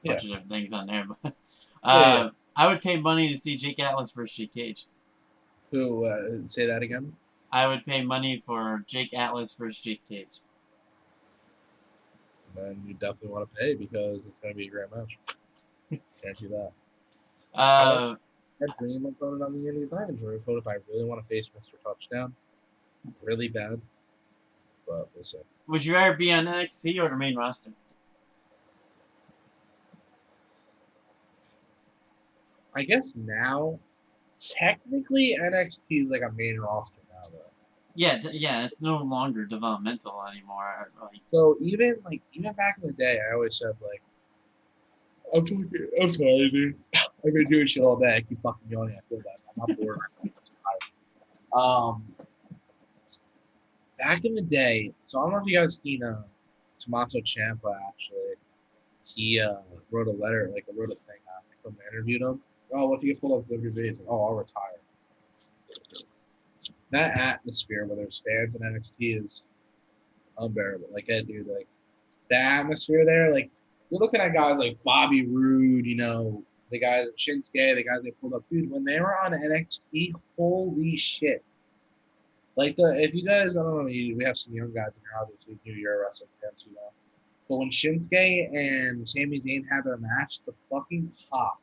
Yeah, bunch of different things on there. But yeah. I would pay money to see Jake Atlas versus Jake Cage. Who say that again? I would pay money for Jake Atlas versus Jake Cage. Then you definitely want to pay because it's going to be a great match. Guarantee that. Uh, I dream of going on the Indies Diamond Jury if I really want to face Mr. Touchdown. Really bad, but we'll see. would you rather be on NXT or the main roster? I guess now, technically NXT is like a main roster now, though. Yeah, yeah, it's no longer developmental anymore. Like, So even back in the day, I always said like, I'm sorry, dude. I've been doing shit all day. I keep fucking yawning. I feel bad. I'm not bored. Back in the day, so I don't know if you guys seen Tommaso Ciampa actually. He wrote a letter, like wrote a thing. Someone interviewed him. Oh, what if you get pulled up WWE? He's like, oh, I'll retire. That atmosphere, whether it's fans in NXT, is unbearable. Like, hey, dude, like the atmosphere there, like you're looking at guys like Bobby Roode, the guys at Shinsuke, the guys they pulled up, dude. When they were on NXT, holy shit! Like if you guys, I don't know, we have some young guys in here, obviously, New Year wrestling fans, But when Shinsuke and Sami Zayn had their match, the fucking pop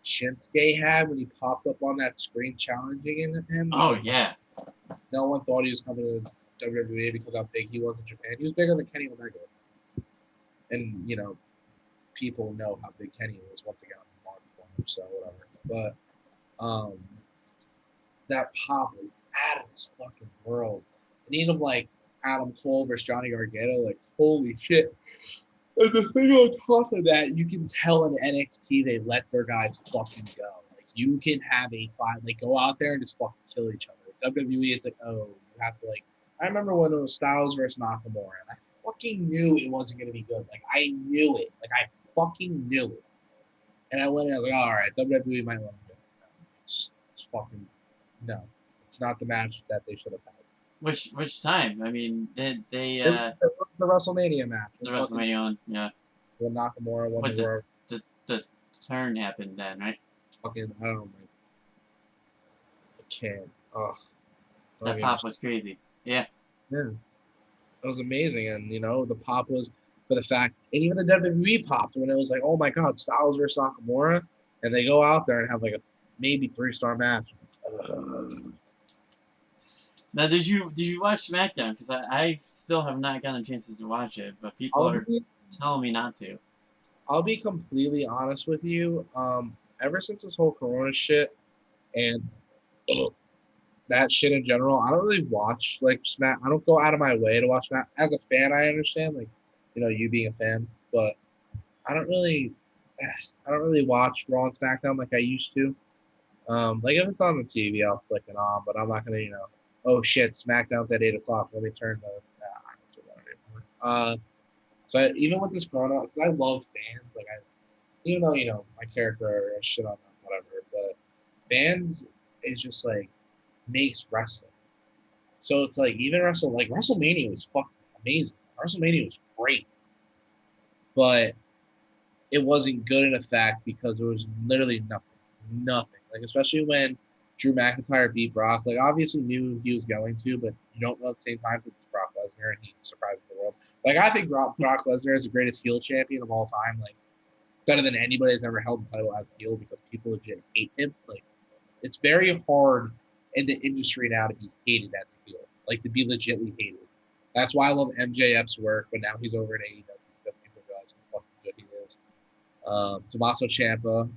Shinsuke had when he popped up on that screen challenging him. oh yeah, No one thought he was coming to WWE because how big he was in Japan. He was bigger than Kenny Omega. And, people know how big Kenny is once again on the Mark form, so whatever. But that pop was out of this fucking world. And even like Adam Cole versus Johnny Gargano, like holy shit. And the thing on top of that, you can tell in NXT they let their guys fucking go. Like you can have a fight, like go out there and just fucking kill each other. Like, WWE, it's like, oh, you have to like. I remember when it was Styles versus Nakamura, and I fucking knew it wasn't gonna be good. Like I knew it. Like I fucking knew it. And I went and I was like, all right, WWE might let him go. It's fucking no. It's not the match that they should have had. which time? I mean, did they The WrestleMania match. the WrestleMania one? Yeah, When Nakamura won what the world. the turn happened then, right? Fucking, I don't know. I can't. Ugh. That pop was crazy. Yeah. Yeah. It was amazing. And, the pop was for the fact, and even the WWE popped when it was like, oh my God, Styles versus Nakamura. And they go out there and have like a maybe 3-star match. Now, did you watch SmackDown? Because I still have not gotten chances to watch it, but people are telling me not to. I'll be completely honest with you. Ever since this whole Corona shit and that shit in general, I don't really watch like Smack. I don't go out of my way to watch Smack. As a fan, I understand, like, you being a fan, but I don't really watch Raw and SmackDown like I used to. Like if it's on the TV, I'll flick it on, but I'm not gonna, oh shit, SmackDown's at 8 o'clock. Let me turn the. I don't do that anymore. So even with this Corona, because I love fans, like even though my character shit on them, whatever, but fans is just like makes wrestling. So it's like even WrestleMania was fucking amazing. WrestleMania was great, but it wasn't good in effect because there was literally nothing. Like especially when Drew McIntyre beat Brock. Like obviously knew he was going to, but you don't know at the same time because it's Brock Lesnar and he surprises the world. Like I think Brock Lesnar is the greatest heel champion of all time. Like better than anybody that's ever held the title as a heel because people legit hate him. Like, it's very hard in the industry now to be hated as a heel, like to be legitly hated. That's why I love MJF's work, but now he's over in AEW because people realize how fucking good he is. Tommaso Ciampa,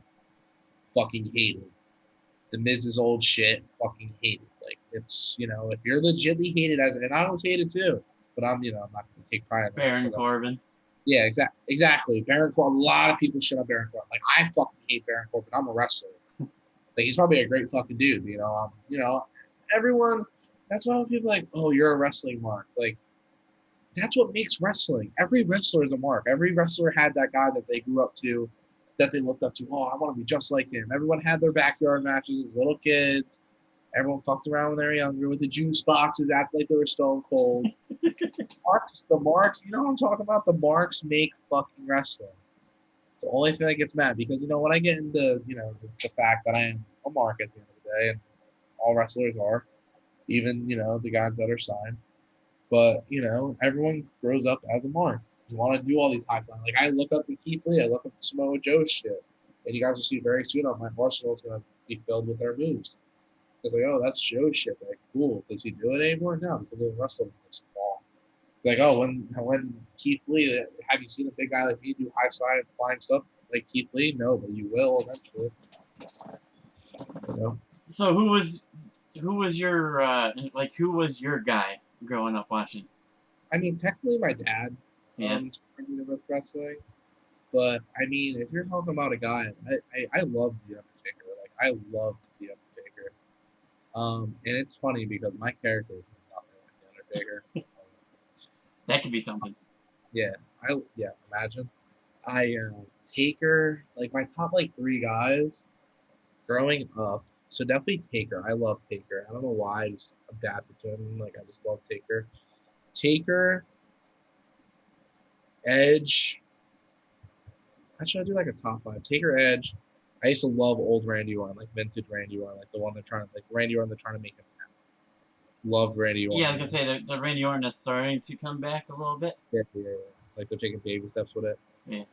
fucking hated. The Miz's old shit, fucking hated. Like, it's, if you're legitly hated as, and I was hated too, but I'm not going to take pride in that. Baron Corbin. Yeah, exactly. Baron Corbin. A lot of people shit on Baron Corbin. Like, I fucking hate Baron Corbin. I'm a wrestler. Like, he's probably a great fucking dude. Everyone. That's why people are like, oh, you're a wrestling mark. Like, that's what makes wrestling. Every wrestler is a mark. Every wrestler had that guy that they grew up to, that they looked up to. Oh, I want to be just like him. Everyone had their backyard matches as little kids. Everyone fucked around when they were younger with the juice boxes, acted like they were stone cold. The marks, you know what I'm talking about? The marks make fucking wrestling. It's the only thing that gets mad because, when I get into, the fact that I am a mark at the end of the day, and all wrestlers are, even, the guys that are signed. But, everyone grows up as a mark. You want to do all these high flying. Like, I look up to Keith Lee, I look up to Samoa Joe shit. And you guys will see very soon on my arsenal is going to be filled with their moves. It's like, oh, that's Joe shit. Like, cool. Does he do it anymore? No, because it was wrestling this long. Like, oh, when Keith Lee, have you seen a big guy like me do high side flying stuff like Keith Lee? No, but you will eventually. So who was your who was your guy growing up watching? I mean, technically my dad Yeah. with wrestling. But I mean, if you're talking about a guy, I love the Undertaker. Like, I loved the Undertaker. And it's funny because my character is nothing like the Undertaker. That could be something. Yeah, imagine. Taker, like my top three guys growing up. So definitely Taker. I love Taker. I don't know why I just adapted to him. Like, I just love Taker. Taker, Edge. Actually, I'll do like a top five. Taker, Edge. I used to love old Randy Orton, like vintage Randy Orton, like the one they're trying to, like Randy Orton they're trying to make him now. Love Randy Orton. Yeah, I was gonna say the Randy Orton is starting to come back a little bit. Yeah. Like, they're taking baby steps with it. Yeah.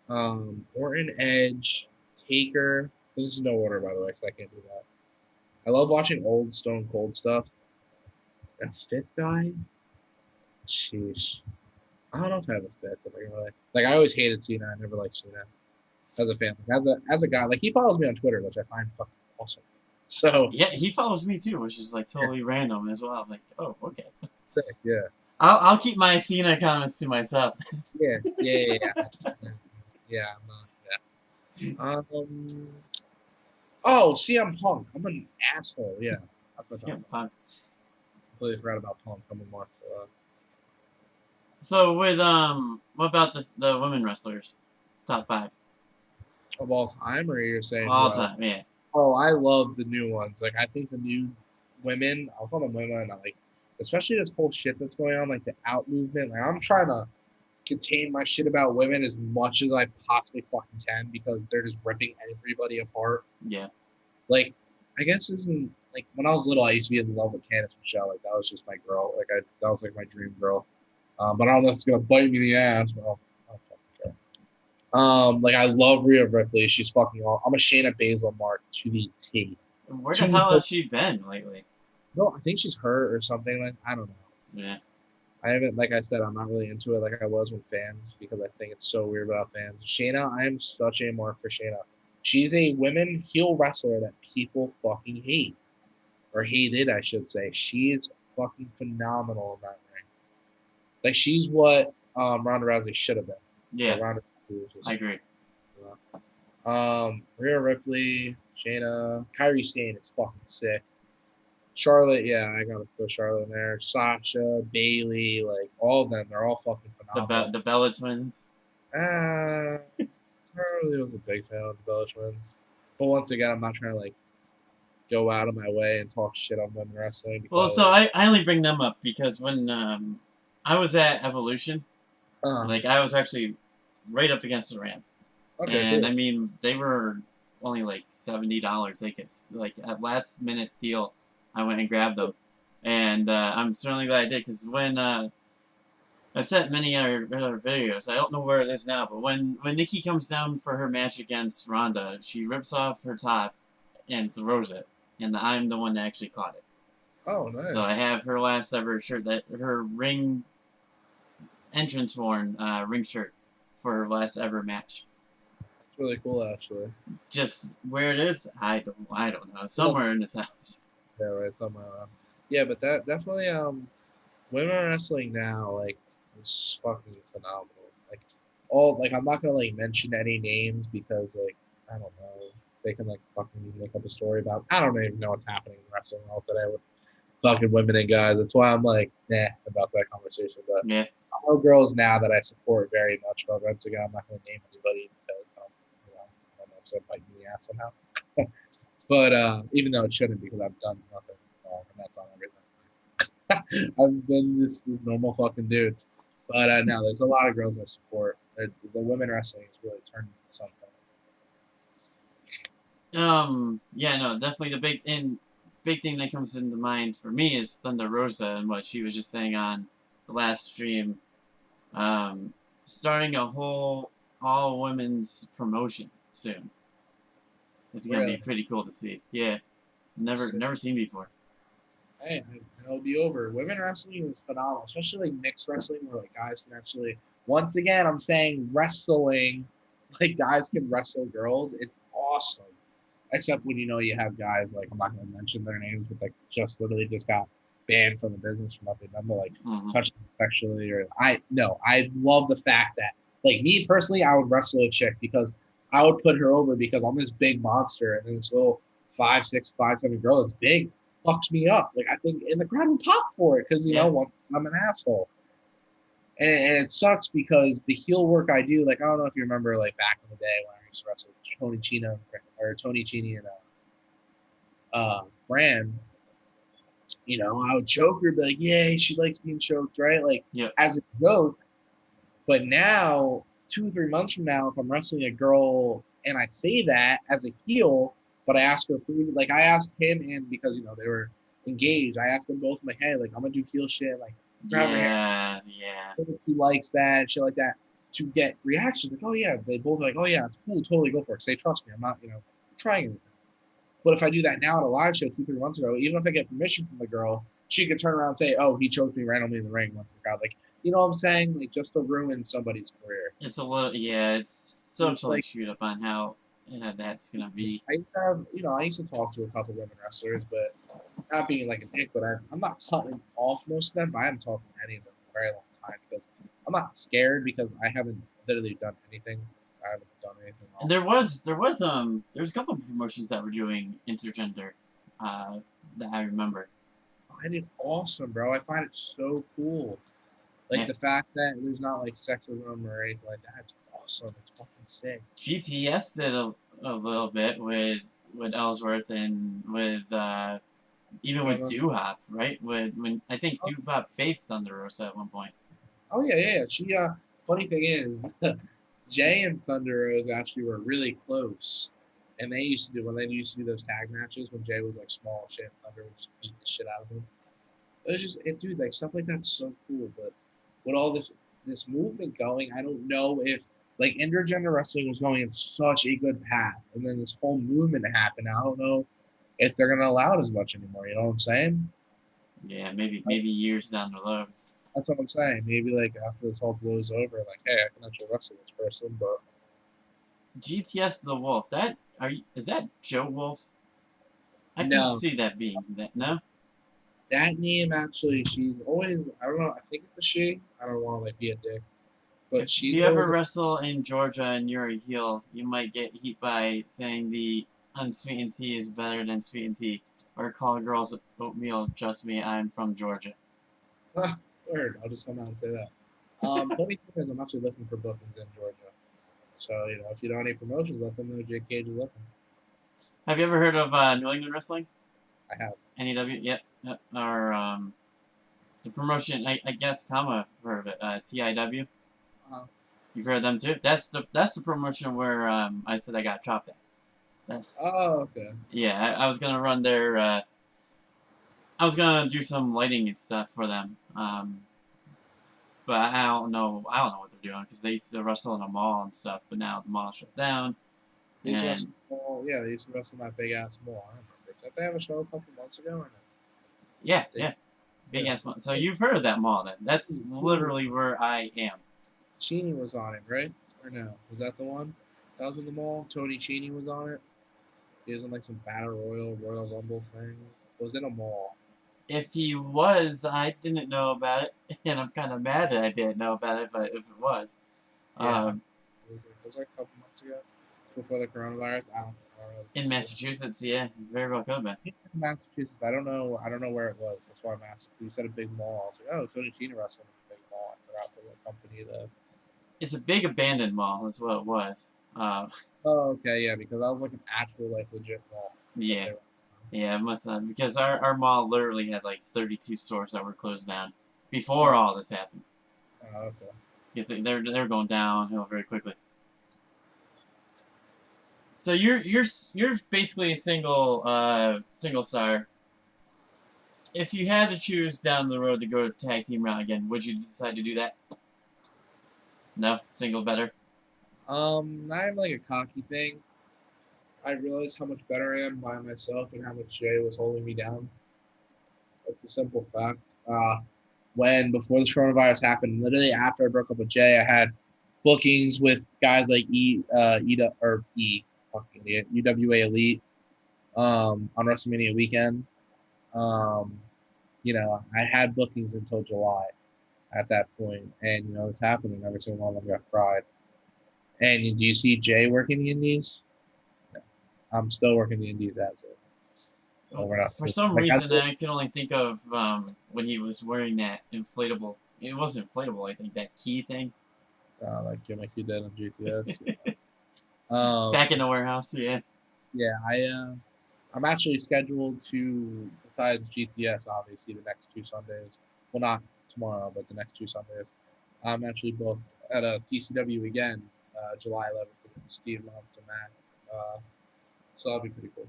Orton, Edge, Taker. This is no order, by the way, because I can't do that. I love watching old Stone Cold stuff. A fifth guy? Sheesh. I don't know if I have a fifth. Like, I always hated Cena. I never liked Cena as a fan. Like, as a guy, like, he follows me on Twitter, which I find fucking awesome. So yeah, he follows me too, which is like totally random as well. I'm like, oh, okay. Sick, yeah. I'll keep my Cena comments to myself. Yeah. Yeah, I'm not. Yeah. Oh, CM Punk. I'm an asshole. Yeah. CM Punk. Completely forgot about Punk. I'm a mark for that. So with what about the women wrestlers? Top 5 of all time, or you're saying all time? Yeah. Oh, I love the new ones. Like, I think the new women, I'll call them women, like, especially this whole shit that's going on, like the out movement. Like, I'm trying to contain my shit about women as much as I possibly fucking can because they're just ripping everybody apart. Yeah. Like, I guess like when I was little, I used to be in love with Candice Michelle. Like, that was just my girl. Like, that was like my dream girl. But I don't know if it's gonna bite me in the ass. Well, I don't fucking care. Like, I love Rhea Ripley. She's fucking awesome. I'm a Shayna Baszler mark to the T. Where the hell has she been lately? No, I think she's hurt or something. Like, I don't know. Yeah. I haven't, like I said, I'm not really into it like I was with fans because I think it's so weird about fans. Shayna, I am such a mark for Shayna. She's a women heel wrestler that people fucking hate. Or hated, I should say. She is fucking phenomenal in that ring. Like, she's what Ronda Rousey should have been. Yeah. Ronda Rousey I agree. Rhea Ripley, Shayna, Kairi Sane is fucking sick. Charlotte, yeah, I gotta throw Charlotte in there. Sasha, Bailey, like, all of them, they're all fucking phenomenal. The Bella Twins. I really was a big fan of the Bella Twins. But once again, I'm not trying to, like, go out of my way and talk shit on women wrestling. Well, so I only bring them up because when I was at Evolution, like, I was actually right up against the ramp. Okay, and cool. I mean, they were only like $70 tickets. Like, at last minute deal, I went and grabbed them, and I'm certainly glad I did because when I've said many other videos. I don't know where it is now, but when Nikki comes down for her match against Ronda, she rips off her top and throws it, and I'm the one that actually caught it. Oh, nice. So I have her last ever shirt, that her ring entrance worn ring shirt for her last ever match. It's really cool, actually. Just where it is, I don't know. Somewhere in this house. Yeah, right, somewhere around. Yeah, but that definitely women wrestling now, like, is fucking phenomenal. Like, all, like, I'm not gonna like mention any names because, like, I don't know, they can like fucking make up a story about. I don't even know what's happening in wrestling all today with fucking women and guys. That's why I'm like, nah, about that conversation. But Yeah. I know girls now that I support very much. But once again, I'm not gonna name anybody because I don't know if they're biting the ass somehow. But even though it shouldn't because I've done nothing wrong and that's on everything. I've been this normal fucking dude. But no, there's a lot of girls I support. The women wrestling has really turned into something. Yeah, no, definitely the big thing that comes into mind for me is Thunder Rosa and what she was just saying on the last stream. Starting a whole all women's promotion soon. It's gonna be Really? pretty cool to see. Yeah, never seen before. Hey, it'll be over. Women wrestling is phenomenal, especially like mixed wrestling where like guys can actually. Once again, I'm saying wrestling, like guys can wrestle girls. It's awesome. Except when you have guys like I'm not going to mention their names, but like just literally just got banned from the business for nothing. Them to like touch them sexually or I love the fact that like me personally, I would wrestle a chick because I would put her over because I'm this big monster and then this little 5'6", 5'7" girl that's big fucks me up. Like I think and the crowd would pop for it because once I'm an asshole. And it sucks because the heel work I do, like I don't know if you remember, like back in the day when I used to wrestle Tony Chini and Fran, I would choke her, be like, "Yay, she likes being choked," right? Like as a joke. But now, 2 or 3 months from now, if I'm wrestling a girl and I say that as a heel, but I ask her, like I asked him, and because they were engaged, I asked them both, like, "Hey, like I'm gonna do heel shit, like." Yeah. He likes that, shit like that, to get reactions. Like, oh yeah, they both are like, oh yeah, it's cool, totally go for it. 'Cause they trust me. I'm not, trying anything. But if I do that now at a live show 2, 3 months ago, even if I get permission from the girl, she could turn around and say, oh, he choked me randomly in the ring once the crowd. Like, you know what I'm saying? Like, just to ruin somebody's career. It's a little, it's so totally screwed up on how that's gonna be. I used to talk to a couple women wrestlers, but not being like a dick, but I'm not cutting off most of them. But I haven't talked to any of them in a very long time because I'm not scared because I haven't literally done anything. I haven't done anything wrong. There's a couple of promotions that were doing intergender, that I remember. I did awesome, bro. I find it so cool. Like the fact that there's not like sexism or anything like that. It's awesome. It's fucking sick. GTS did a little bit with Ellsworth and with even with Doo-Hop, right? When I think Doo-Hop faced Thunder Rosa at one point. Oh yeah. She funny thing is, Jay and Thunder Rosa actually were really close. And they used to do those tag matches when Jay was like small shit, Thunder would just beat the shit out of him. It was just dude, like stuff like that's so cool. But with all this movement going, I don't know if like intergender wrestling was going in such a good path, and then this whole movement happened. I don't know if they're gonna allow it as much anymore. You know what I'm saying? Yeah, maybe years down the road. That's what I'm saying. Maybe like after this all blows over, like, hey, I can actually wrestle this person, but GTS the Wolf. Is that Joe Wolf? I can see that being that. No. That name actually, she's always. I don't know. I think it's a she. I don't want to like be a dick, but if you ever wrestle in Georgia and you're a heel, you might get heat by saying the unsweetened tea is better than sweetened tea, or call girls oatmeal. Trust me, I'm from Georgia. Word. I'll just come out and say that. Funny thing is, I'm actually looking for bookings in Georgia. So if you don't have any promotions, let them know Jake Cage is looking. Have you ever heard of New England Wrestling? I have. NEW, yep. Or the promotion, I guess Kama heard of it. TIW. You've heard of them too. That's the promotion where I said I got chopped at. Okay. Yeah, I was gonna run their. I was gonna do some lighting and stuff for them. But I don't know. I don't know what they're doing because they used to wrestle in a mall and stuff. But now the mall shut down. They used to And wrestle mall. Yeah, they used to wrestle in that big ass mall. I remember. Did they have a show a couple months ago or no? yeah, They, yeah, big yeah. ass mall. So you've heard of that mall then? That's literally where I am. Cheney was on it, right? Or no? Was that the one? That was in the mall. Tony Cheney was on it. He was in like some Battle Royal Rumble thing. It was in a mall. If he was, I didn't know about it, and I'm kind of mad that I didn't know about it. If it was, Yeah. um, Was it a couple months ago? Before the coronavirus? I don't know. in Massachusetts, yeah, very well could have been. Massachusetts. I don't know. I don't know where it was. That's why I'm asking. You said a big mall. I was like, oh, Tony Cheney wrestling in a big mall. I forgot for what company the. It's a big abandoned mall, is what it was. Oh, okay, yeah, because I was like an actual like legit mall. That Yeah, they were. yeah, it must have because our mall literally had like 32 stores that were closed down before Oh, all this happened. okay. Because they're going downhill very quickly. So you're basically a single star. If you had to choose down the road to go to tag team route again, would you decide to do that? No, single better. Not even like a cocky thing. I realized how much better I am by myself and how much Jay was holding me down. It's a simple fact. When before this coronavirus happened, literally after I broke up with Jay, I had bookings with guys like fucking idiot, UWA Elite, on WrestleMania weekend. Um, I had bookings until July at that point, and it's happening. Every single one of them got fried. And do you see Jay working the Indies? No. I'm still working the Indies as it. So we're not For some like reason, I can only think of when he was wearing that inflatable. It wasn't inflatable, I think that key thing. like gimmick you did on GTS. Back in the warehouse, yeah. Yeah, I'm actually scheduled to, besides GTS, obviously the next 2 Sundays. Well, not tomorrow, but the next 2 Sundays. I'm actually booked at a TCW again, July 11th against Steve Monster Mac. So that'll be pretty cool.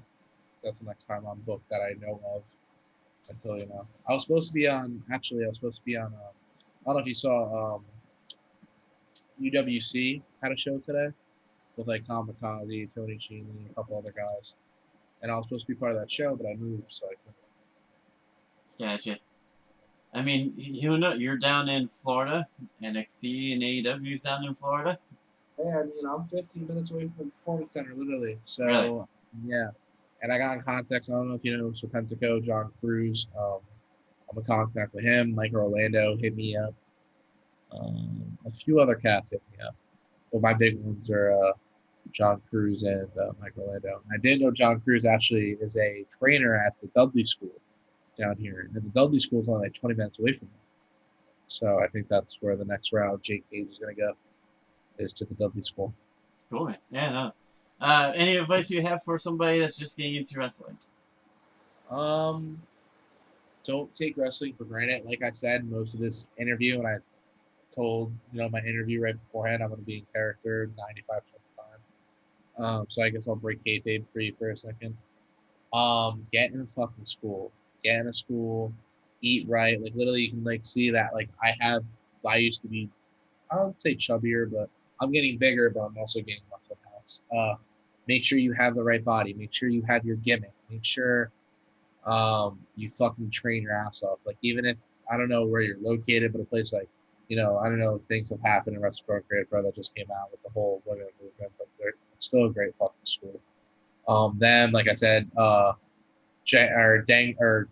That's the next time I'm booked that I know of. Until I was supposed to be on. Actually, I was supposed to be on. I don't know if you saw. UWC had a show today with like Kamikaze, Tony Cheney, a couple other guys, and I was supposed to be part of that show, but I moved, so I couldn't. Gotcha. I mean, you know, you're down in Florida. NXT and AEW's down in Florida. Yeah, I mean, I'm 15 minutes away from the Performance Center, literally. Really? So, yeah. And I got in contact. I don't know if you know Serpentico, John Cruz. I'm in contact with him. Mike Orlando hit me up. A few other cats hit me up. But my big ones are John Cruz and Mike Orlando. I didn't know John Cruz actually is a trainer at the Dudley School down here. And the Dudley School is only like 20 minutes away from me. So I think that's where the next round Jake Cage is going to go, is to the Dudley School. Cool, man. Yeah, no. Any advice you have for somebody that's just getting into wrestling? Don't take wrestling for granted. Like I said, most of this interview, and I told my interview right beforehand, I'm going to be in character 95% of the time. So I guess I'll break kayfabe for you for a second. Get in a fucking school. Get in a school. Eat right. Like literally, you can like see that. Like I used to be, I don't say chubbier, but I'm getting bigger, but I'm also getting muscle mass. Make sure you have the right body. Make sure you have your gimmick. Make sure you fucking train your ass off. Like even if I don't know where you're located, but a place like I don't know if things have happened in Westbrook Great Pro that just came out with the whole women movement, but it's still a great fucking school. Then like I said, Gangrel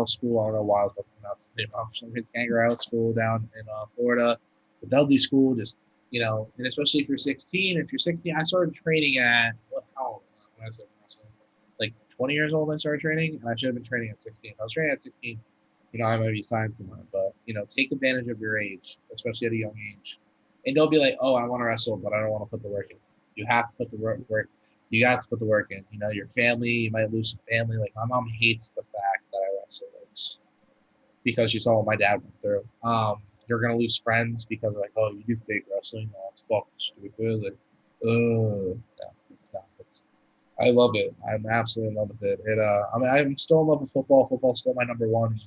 School. I don't know why I was about to pronounce his name wrong. It's Gangrel School down in Florida. The Dudley School, just and especially if you're 16. If you're 16, I started training at how old? When I was like 20 years old. I started training, and I should have been training at 16. If I was training at 16, I might be signed somewhere. But take advantage of your age, especially at a young age, and don't be like, oh, I want to wrestle, but I don't want to put the work in. You have to put the work. You got to put the work in. Your family, you might lose some family. Like my mom hates the fact that I wrestle. It's because she saw what my dad went through. You're gonna lose friends because like, oh, you do fake wrestling. Oh, it's fucking stupid. Like, no, it's not. I love it. I'm absolutely in love with it. I'm still in love with football. Football's still my number one.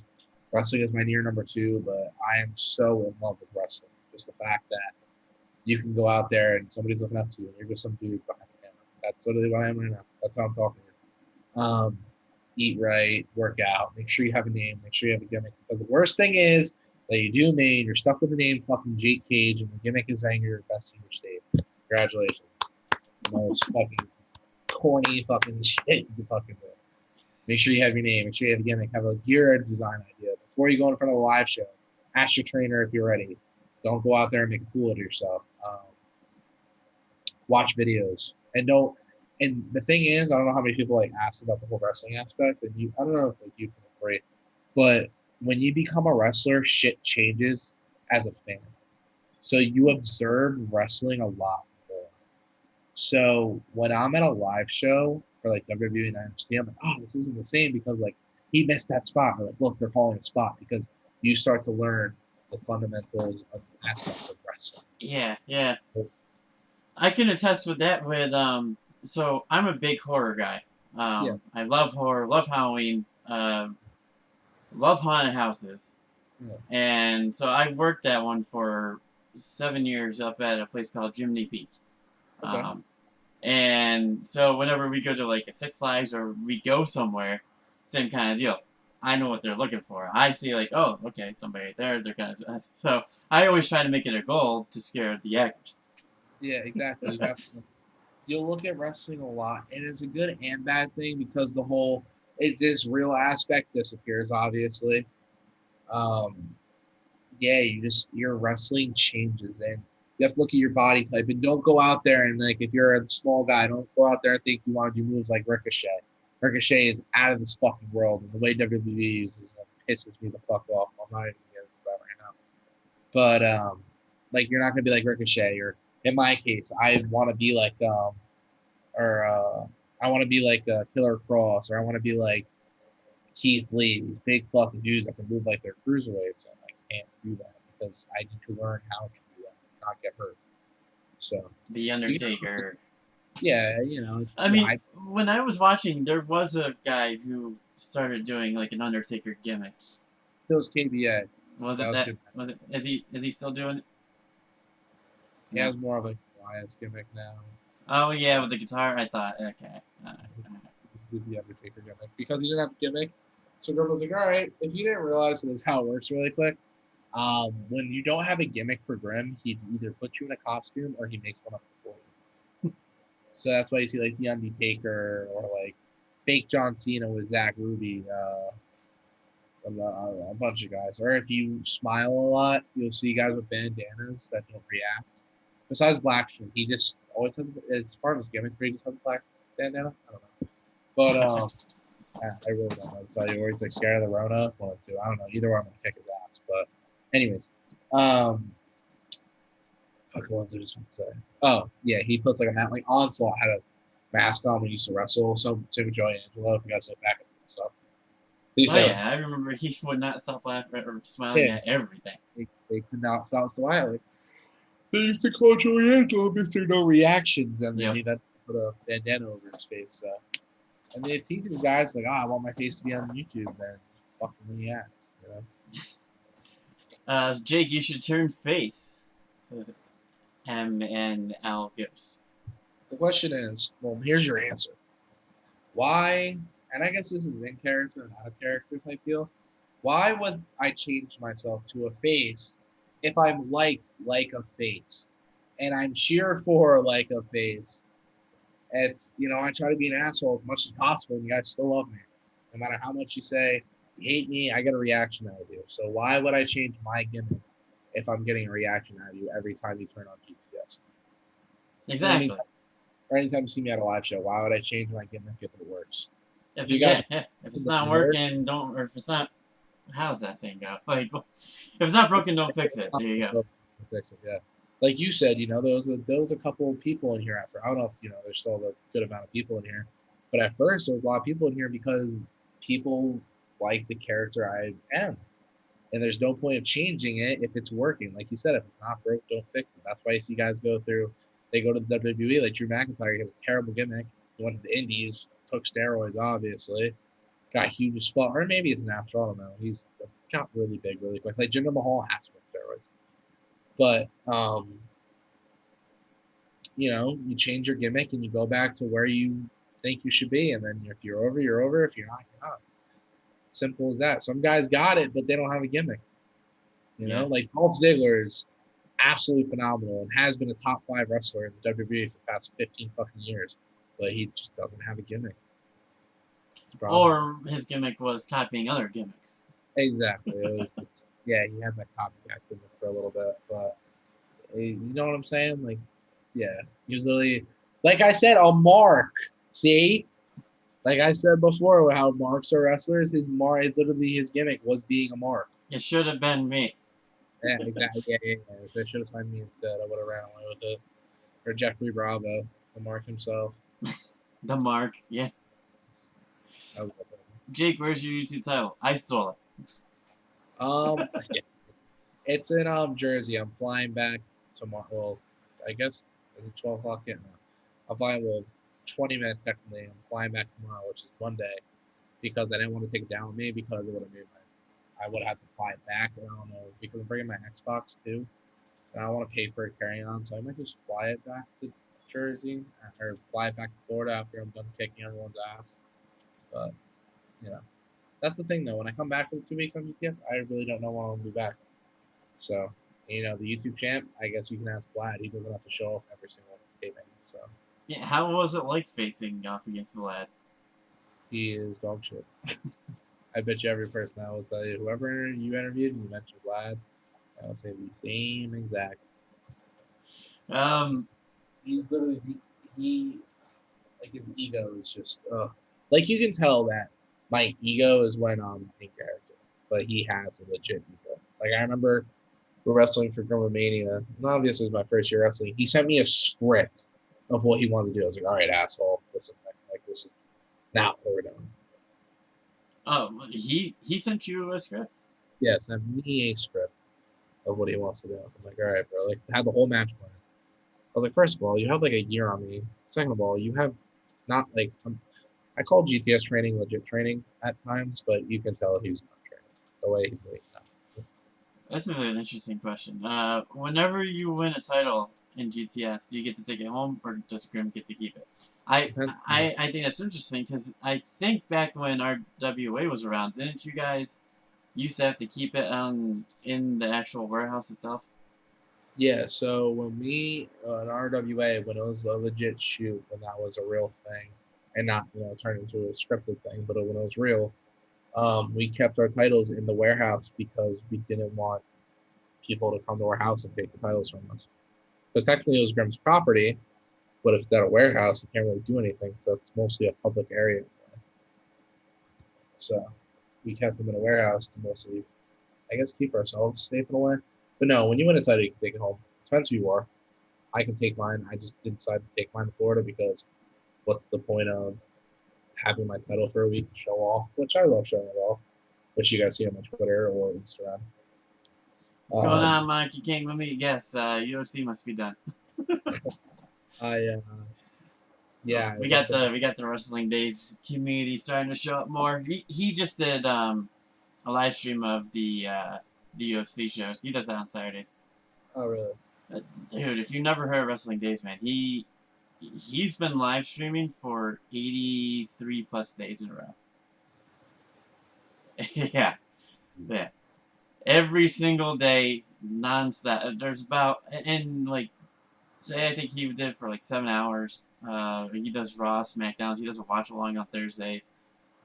Wrestling is my near number two, but I am so in love with wrestling. Just the fact that you can go out there and somebody's looking up to you, and you're just some dude behind the camera. That's literally what I am right now. That's how I'm talking to you. Eat right, work out, make sure you have a name, make sure you have a gimmick. Because the worst thing is that you do a name, you're stuck with the name fucking Jake Cage, and the gimmick is saying you're the best in your state. Congratulations. The most fucking corny fucking shit you can fucking do. Make sure you have your name, make sure you have a gimmick, have a gear design idea. Before you go in front of a live show, ask your trainer if you're ready. Don't go out there and make a fool of yourself. Watch videos and don't. And the thing is, I don't know how many people like asked about the whole wrestling aspect, and I don't know if like you can agree, but when you become a wrestler, shit changes as a fan. So you observe wrestling a lot more. So when I'm at a live show for like WWE and I understand, I'm like, oh, this isn't the same because like he missed that spot. Or like, look, they're calling a spot because you start to learn the fundamentals of aspects of wrestling. Yeah, yeah. I can attest with that. So I'm a big horror guy. Yeah. I love horror, love Halloween, love haunted houses, Yeah. and so I've worked at one for 7 years up at a place called Chimney Peak. Okay. And so whenever we go to like a Six Flags or we go somewhere, same kind of deal. I know what they're looking for. I see like, oh, okay, somebody right there. They're kind of so. I always try to make it a goal to scare the actors. Yeah, exactly. You have to, you'll look at wrestling a lot, and it's a good and bad thing because the whole is this real aspect disappears. Obviously, um, yeah, your wrestling changes, and you have to look at your body type, and don't go out there and like if you're a small guy, don't go out there and think you want to do moves like Ricochet. Ricochet is out of this fucking world, and the way WWE uses him pisses me the fuck off. I'm not even getting into that right now, but like you're not gonna be like Ricochet, or in my case, I want to be like or I want to be like Killer Cross, or I want to be like Keith Lee, these big fucking dudes that can move like they're cruiserweights, and I can't do that because I need to learn how to do that, and not get hurt. So The Undertaker. yeah, I mean, when I was watching, there was a guy who started doing like an Undertaker gimmick. It was KBA. Was it that? Was it? Is he still doing it? He has more of a Wyatt's gimmick now. Oh yeah, with the guitar. I thought okay. The Undertaker gimmick because he didn't have a gimmick. So Grim was like, all right, if you didn't realize this is how it works really quick, when you don't have a gimmick for Grim, he either puts you in a costume or he makes one up for you. So that's why you see like the Undertaker or like fake John Cena with Zach Ruby, a bunch of guys. Or if you smile a lot, you'll see guys with bandanas that don't react. Besides Blackstreet, he just always has, as part of his gimmick, he just has a black bandana. I don't know. But I really don't know to tell you. Or he's like scared of the Rona. One or two. I don't know. Either way, I'm gonna kick his ass. But anyways, fuck, what was I just going to say? Oh yeah, he puts like a mat. Like Onslaught had a mask on when he used to wrestle. So same with Joey Angelo. If you guys look back at that stuff. Yeah, I remember he would not stop laughing or smiling at everything. They could not stop smiling. They used to call Joey Angelo Mr. No Reactions, and then he'd have to put a bandana over his face. And they teach the guys like, I want my face to be on YouTube, then fucking react. Jake, you should turn face. Says MNL Ghost. The question is, well, here's your answer. Why? And I guess this is in character and out of character type deal. Why would I change myself to a face if I'm liked like a face, and I'm cheer for like a face? It's I try to be an asshole as much as possible, and you guys still love me. No matter how much you say you hate me, I get a reaction out of you. So why would I change my gimmick if I'm getting a reaction out of you every time you turn on GTS? Exactly. Or anytime you see me at a live show, why would I change my gimmick if it works? If it's not working, don't. Or if it's not, how's that saying go? Like, if it's not broken, don't fix it. There you go. Fix it, yeah. Like you said, there was a couple of people in here after. I don't know if there's still a good amount of people in here, but at first there was a lot of people in here because people like the character I am, and there's no point of changing it if it's working. Like you said, if it's not broke, don't fix it. That's why you see guys go to the WWE, like Drew McIntyre. He had a terrible gimmick. He went to the Indies, took steroids, obviously, got huge as fuck, or maybe it's natural. I don't know. He's got really big really quick. Like Jinder Mahal has been steroids, but you know, you change your gimmick and you go back to where you think you should be, and then if you're over, you're over. If you're not, you're not. Simple as that. Some guys got it, but they don't have a gimmick. You know, Yeah. like Dolph Ziggler is absolutely phenomenal and has been a top 5 wrestler in the WWE for the past 15 fucking years, but he just doesn't have a gimmick. Or his gimmick was copying other gimmicks. Exactly. It was, yeah, he had that copycat gimmick for a little bit, but you know what I'm saying? Like, yeah, usually, like I said, a mark. See, like I said before, how marks are wrestlers. Literally his gimmick was being a mark. It should have been me. Yeah, exactly. Yeah. If they should have signed me instead, I would have ran away with it. Or Jeffrey Bravo, the mark himself. The mark, yeah. Jake, where's your YouTube title? I stole it. Yeah. It's in Jersey. I'm flying back tomorrow. Well, I guess is it 12 o'clock yet? No. I'm flying 20 minutes technically. I'm flying back tomorrow, which is Monday, because I didn't want to take it down with me because it would have made I would have to fly it back. And I don't know because I'm bringing my Xbox too, and I don't want to pay for a carry-on, so I might just fly it back to Jersey or fly it back to Florida after I'm done kicking everyone's ass. But you know, that's the thing though. When I come back for the 2 weeks on GTS, I really don't know when I'll be back. So, you know, the YouTube champ, I guess you can ask Vlad. He doesn't have to show up every single taping. So, Yeah, how was it like facing off against the lad? he is dog shit. I bet you every person I will tell you, whoever you interviewed and you mentioned Vlad, I will say the same exact. He's literally, he like, his ego is just, like, you can tell that my ego is when I'm in character, but he has a legit ego. Like, I remember we're wrestling for Mania, and obviously it was my first year wrestling. He sent me a script of what he wanted to do. I was like, all right, asshole, listen, like this is not what we're doing. Oh, he sent you a script? Yeah, sent me a script of what he wants to do. I'm like, all right, bro, like had the whole match plan. I was like, first of all, you have like a year on me. Second of all, you have not like I call GTS training legit training at times, but you can tell he's not training the way he's doing now. This is an interesting question. Whenever you win a title in GTS, do you get to take it home, or does Grim get to keep it? I think that's interesting because I think back when RWA was around, didn't you guys used to have to keep it in the actual warehouse itself? Yeah, so when we in RWA, when it was a legit shoot, when that was a real thing, and not turned into a scripted thing, but when it was real, we kept our titles in the warehouse because we didn't want people to come to our house and take the titles from us. Because technically it was Grimm's property, but if it's at a warehouse, you can't really do anything. So it's mostly a public area. So we kept them in a warehouse to mostly, I guess, keep ourselves safe in a way. But no, when you win a title, you can take it home. It depends who you are. I can take mine. I just did decide to take mine to Florida because what's the point of having my title for a week to show off, which I love showing it off, which you guys see on my Twitter or Instagram. What's going on, Mike? You came with me? Yes, UFC must be done. Yeah. We got the Wrestling Days community starting to show up more. He just did a live stream of the UFC shows. He does that on Saturdays. Oh really? Dude, if you never heard of Wrestling Days, man, he's been live streaming for 83 plus days in a row. Yeah. Every single day, nonstop. There's about, and like, say I think he did it for like 7 hours. He does Raw, SmackDowns. He does a watch along on Thursdays.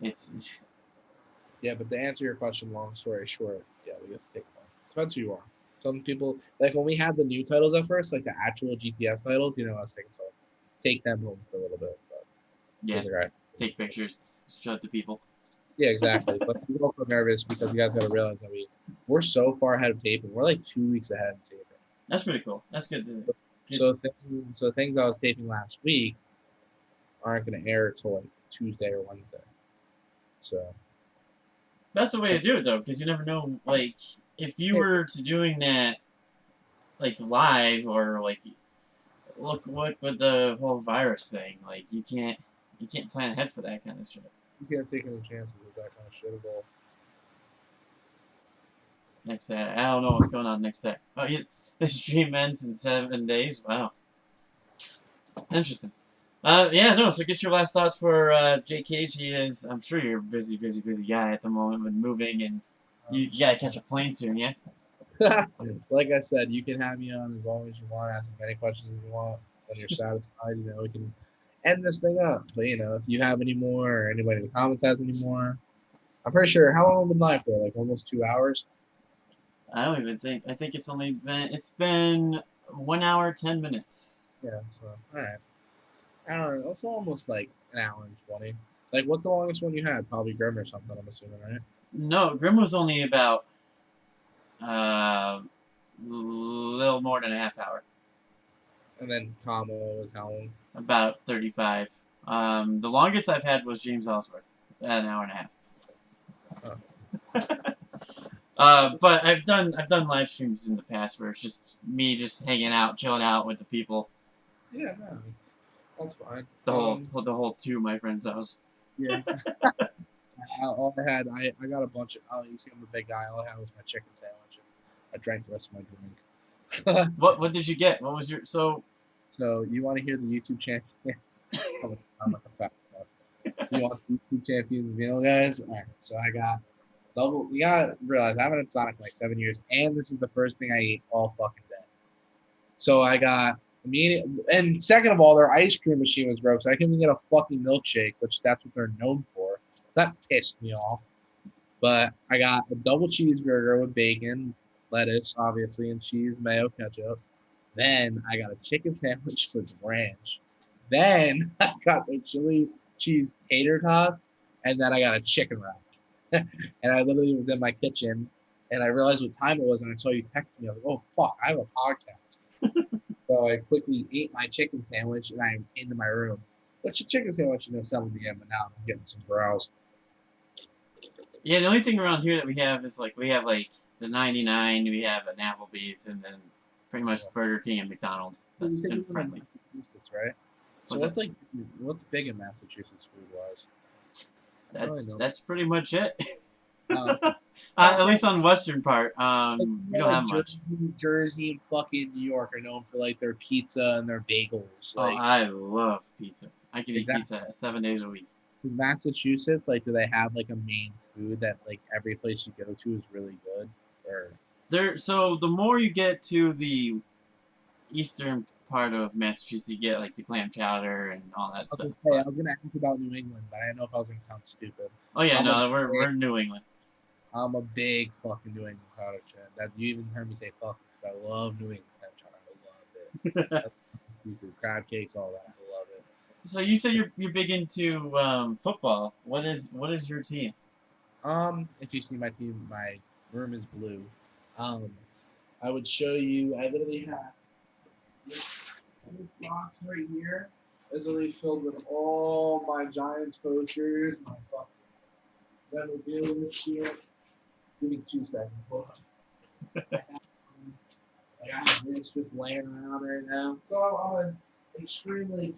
It's yeah, but to answer your question, long story short, yeah, we have to take them. Depends who you are. Some people, like when we had the new titles at first, like the actual GTS titles, I was taking so take them home for a little bit. But yeah, like, right. Take pictures, show it to people. Yeah, exactly. But he's also nervous because you guys got to realize that we're so far ahead of taping. We're like 2 weeks ahead of taping. That's pretty cool. That's good. So things I was taping last week aren't going to air until like Tuesday or Wednesday. So that's the way to do it though, because you never know. Like if you were to doing that, like live or like, look what with the whole virus thing. Like you can't plan ahead for that kind of shit. You can't take any chances with that kind of shit at all. next Saturday. I don't know what's going on next Saturday. Oh, the stream ends in 7 days. Wow, interesting. Yeah, no. So get your last thoughts for Jay Cage. He is. I'm sure you're a busy, busy, busy guy at the moment with moving, and you gotta catch a plane soon, yeah. Like I said, you can have me on as long as you want, ask as many questions as you want. When you're satisfied, we can end this thing up. But if you have any more, or anybody in the comments has any more, I'm pretty sure. How long have we been live for? Like almost 2 hours. I don't even think. I think it's only been. It's been 1 hour 10 minutes. Yeah. So all right. I don't know. That's almost like an hour and 20. Like, what's the longest one you had? Probably Grim or something. I'm assuming, right? No, Grim was only about little more than a half hour. And then Kamo was how long? About 35. The longest I've had was James Ellsworth, an hour and a half. But I've done live streams in the past where it's just me just hanging out, chilling out with the people. Yeah, no, that's fine. The whole two of my friends' house. Yeah. I got a bunch of. You see, I'm a big guy. All I had was my chicken sandwich, and I drank the rest of my drink. What did you get? What was your so? So you want to hear the YouTube champion? You want the YouTube champions meal, guys? All right. So I got double. You gotta realize I haven't had Sonic in like 7 years, and this is the first thing I ate all fucking day. So I got immediate. And second of all, their ice cream machine was broke, so I couldn't even get a fucking milkshake, which that's what they're known for. So that pissed me off. But I got a double cheeseburger with bacon, lettuce, obviously, and cheese, mayo, ketchup. Then I got a chicken sandwich with ranch. Then I got the chili cheese tater tots, and then I got a chicken wrap. And I literally was in my kitchen, and I realized what time it was, and I saw you text me. I was like, "Oh fuck, I have a podcast." So I quickly ate my chicken sandwich, and I came to my room. Which a chicken sandwich, 7 p.m. But now I'm getting some browse. Yeah, the only thing around here that we have is like the 99. We have an Applebee's, and then pretty much Burger King and McDonald's. That's been friendly. Right? So what's big in Massachusetts food wise? That's pretty much it. At least on the western part, we don't have much. Jersey and fucking New York are known for like their pizza and their bagels. Oh, I love pizza. I can eat pizza 7 days a week. In Massachusetts, like, do they have like a main food that like every place you go to is really good? Or so the more you get to the eastern part of Massachusetts, you get like the clam chowder and all that stuff. I was gonna ask about New England, but I didn't know if I was gonna sound stupid. Oh yeah, we're New England. I'm a big fucking New England chowder fan. That you even heard me say fuck because I love New England chowder. I love it. Crab cakes, all that. I love it. So you said you're big into football. What is your team? If you see my team, my room is blue. I would show you. I literally have this box right here. Is literally filled with all my Giants posters, my fucking memorabilia shit. Give me 2 seconds. Hold on. I have this just laying around right now. So I'm an extremely big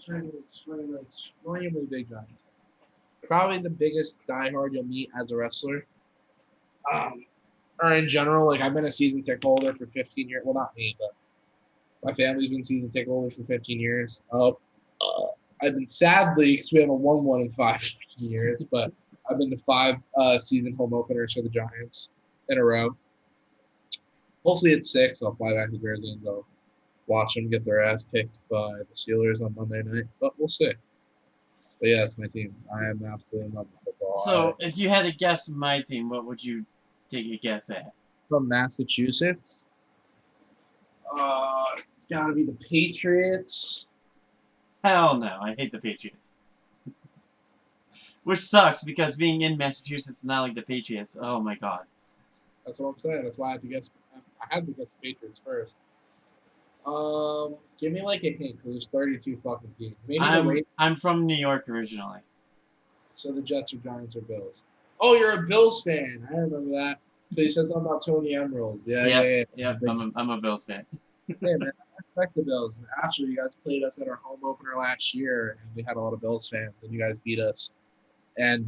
Giants fan. Probably the biggest diehard you'll meet as a wrestler. Or in general, like I've been a season ticket holder for 15 years. Well, not me, but my family's been season ticket holders for 15 years. I've been sadly because we haven't won one in 15 years, but I've been to 5 season home openers for the Giants in a row. Hopefully it's 6. I'll fly back to Jersey and go watch them get their ass kicked by the Steelers on Monday night, but we'll see. But yeah, it's my team. I am absolutely in love with football. So if you had to guess my team, what would you take a guess at? From Massachusetts? It's got to be the Patriots. Hell no, I hate the Patriots. Which sucks because being in Massachusetts is not like the Patriots. Oh my god. That's what I'm saying. That's why I had to guess. I had to guess the Patriots first. Give me like a hint. There's 32 fucking teams. Maybe I'm from New York originally. So the Jets or Giants or Bills. Oh, you're a Bills fan. I remember that. So you said something about Tony Emerald. Yeah. I'm a Bills fan. Hey man, I respect the Bills. Actually, you guys played us at our home opener last year, and we had a lot of Bills fans, and you guys beat us. And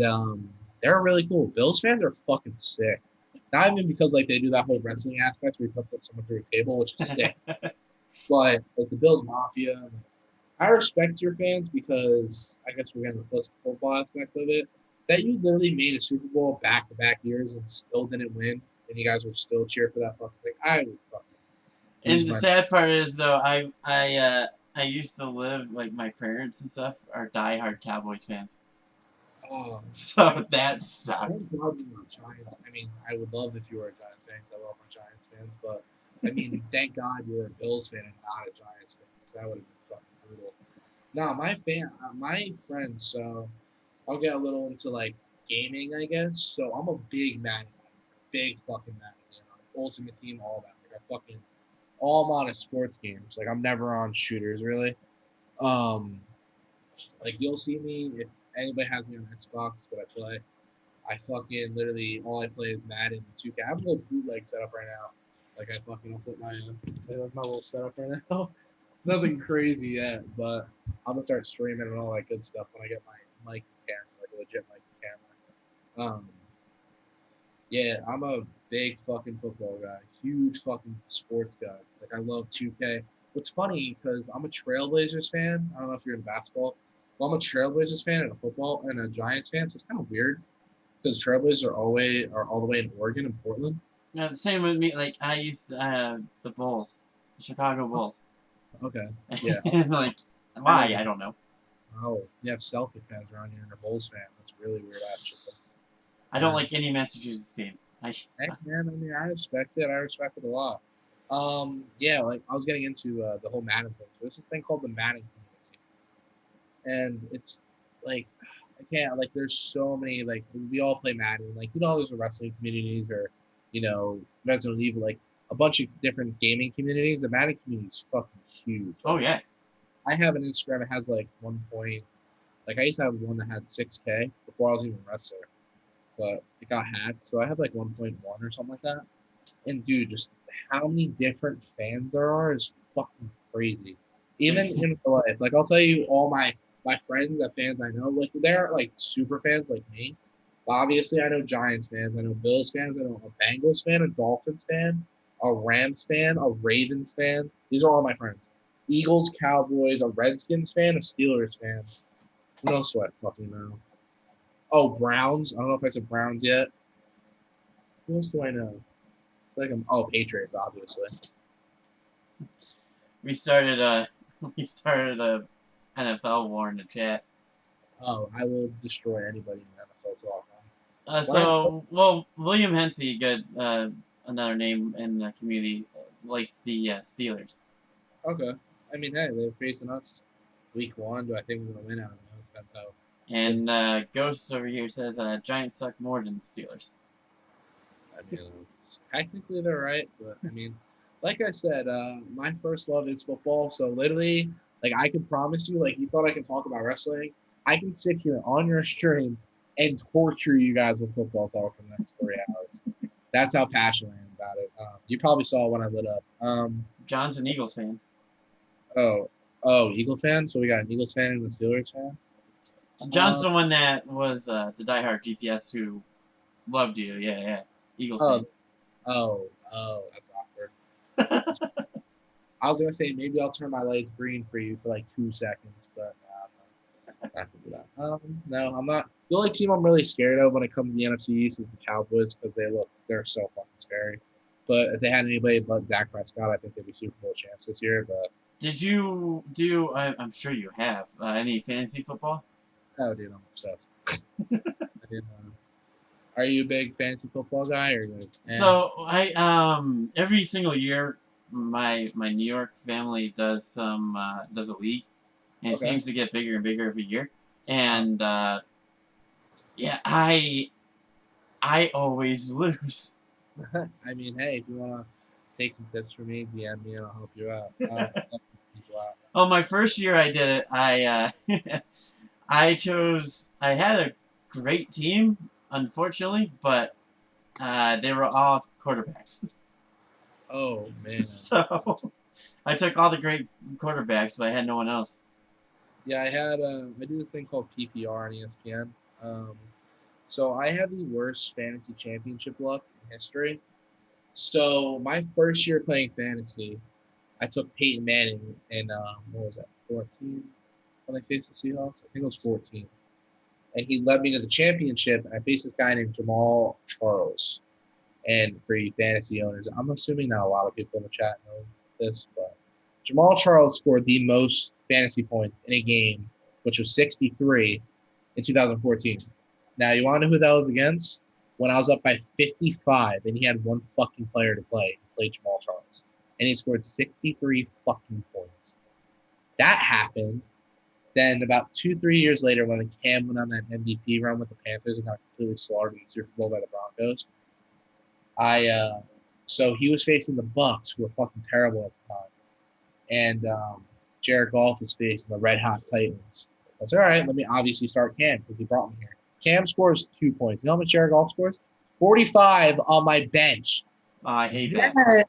they're really cool. Bills fans are fucking sick. Not even because like they do that whole wrestling aspect where he puts up someone through a table, which is sick. But like the Bills Mafia, I respect your fans because I guess we're getting the football aspect of it. That you literally made a Super Bowl back to back years and still didn't win, and you guys would still cheer for that fucking thing. I would fucking And lose the my. sad part is though, I used to live like my parents and stuff are diehard Cowboys fans, Oh, I so that sucked. thank God you're not Giants. I mean, I would love if you were a Giants fan 'cause I love my Giants fans, but I mean, thank God you're a Bills fan and not a Giants fan 'cause that would have been fucking brutal. No, my friends. So I'll get a little into like gaming, I guess. So I'm a big Madden, big fucking Madden. Ultimate Team, all that. Like I fucking all I'm on is sports games. Like I'm never on shooters really. Um, like you'll see me if anybody has me on Xbox, it's what I play. I fucking literally all I play is Madden and 2K. I have a little bootleg setup right now. Like I fucking I'll flip my little setup right now. Nothing crazy yet, but I'm gonna start streaming and all that good stuff when I get my mic and camera, like a legit mic and camera. Yeah, I'm a big fucking football guy, huge fucking sports guy. Like I love 2K. What's funny because I'm a Trailblazers fan. I don't know if you're into basketball. Well, I'm a Trailblazers fan and a football and a Giants fan, so it's kind of weird because Trailblazers are all the way in Oregon and Portland. Yeah, the same with me. Like I used the Bulls, the Chicago Bulls. Okay, yeah. Like I why? know. I don't know. Oh, you have Celtic fans around here and a Bulls fan. That's really weird, actually. I don't Yeah. like any Massachusetts team. Heck, man. I mean, I respect it. I respect it a lot. Yeah, like I was getting into the whole Madden thing. So there's this thing called the Madden community, and it's like I can't like. There's so many like we all play Madden. Like there's a wrestling communities or Resident Evil. Like a bunch of different gaming communities. The Madden community is fucking huge. Oh Like yeah. I have an Instagram. It has like 1 point. Like I used to have one that had 6K before I was even a wrestler, but it got hacked. So I have like 1.1 or something like that. And dude, just how many different fans there are is fucking crazy. Even in real life, like I'll tell you, all my friends, that fans I know, like they're like super fans like me. Obviously, I know Giants fans, I know Bills fans, I know a Bengals fan, a Dolphins fan, a Rams fan, a Ravens fan. These are all my friends. Eagles, Cowboys, a Redskins fan, a Steelers fan. What else do I fucking know? Oh, Browns. I don't know if I said Browns yet. Who else do I know? Like Patriots, obviously. we started a we started a NFL war in the chat. Oh, I will destroy anybody in NFL talk. Well, William Hensey, good another name in the community, likes the Steelers. Okay. I mean, hey, they're facing us week 1. Do I think we're gonna win? I don't know. It depends how. And Ghost over here says Giants suck more than the Steelers. I mean, technically they're right, but I mean, like I said, my first love is football. So literally, like I can promise you, like you thought I can talk about wrestling, I can sit here on your stream and torture you guys with football talk for the next 3 hours. That's how passionate I am about it. You probably saw when I lit up. John's an Eagles fan. Oh, Eagle fan. So we got an Eagles fan and a Steelers fan. John's the one that was the diehard GTS who loved you. Yeah, yeah. Eagles Oh, fan. that's awkward. I was gonna say maybe I'll turn my lights green for you for like 2 seconds, but I'm not gonna do that. No, I'm not. The only team I'm really scared of when it comes to the NFC East is the Cowboys because they're so fucking scary. But if they had anybody but Dak Prescott, I think they'd be Super Bowl champs this year. But did you do? I'm sure you have any fantasy football. oh, dude, I'm obsessed. Are you a big fantasy football guy or like? So I every single year my New York family does a league, and it Okay. seems to get bigger and bigger every year. And yeah, I always lose. I mean, hey, if you wanna take some tips from me, DM me and I'll help you out. Oh, my first year I did it. I had a great team, unfortunately, but they were all quarterbacks. Oh man. So I took all the great quarterbacks, but I had no one else. Yeah, I do this thing called PPR on ESPN. So I have the worst fantasy championship luck history. So my first year playing fantasy, I took Peyton Manning in what was that, 14 when they faced the Seahawks? I think it was 14. And he led me to the championship. And I faced this guy named Jamal Charles. And for you fantasy owners, I'm assuming not a lot of people in the chat know this, but Jamal Charles scored the most fantasy points in a game, which was 63 in 2014. Now, you want to know who that was against? When I was up by 55 and he had one fucking player to play, he played Jamal Charles. And he scored 63 fucking points. That happened. Then about 2-3 years later, when the Cam went on that MVP run with the Panthers and got completely slaughtered in the Super Bowl by the Broncos, so he was facing the Bucks, who were fucking terrible at the time, and Jared Goff was facing the Red Hot Titans. I was all right. Let me obviously start Cam because he brought me here. Cam scores 2 points. You know how much Jared Goff scores? 45 on my bench. Oh, I hate Then that.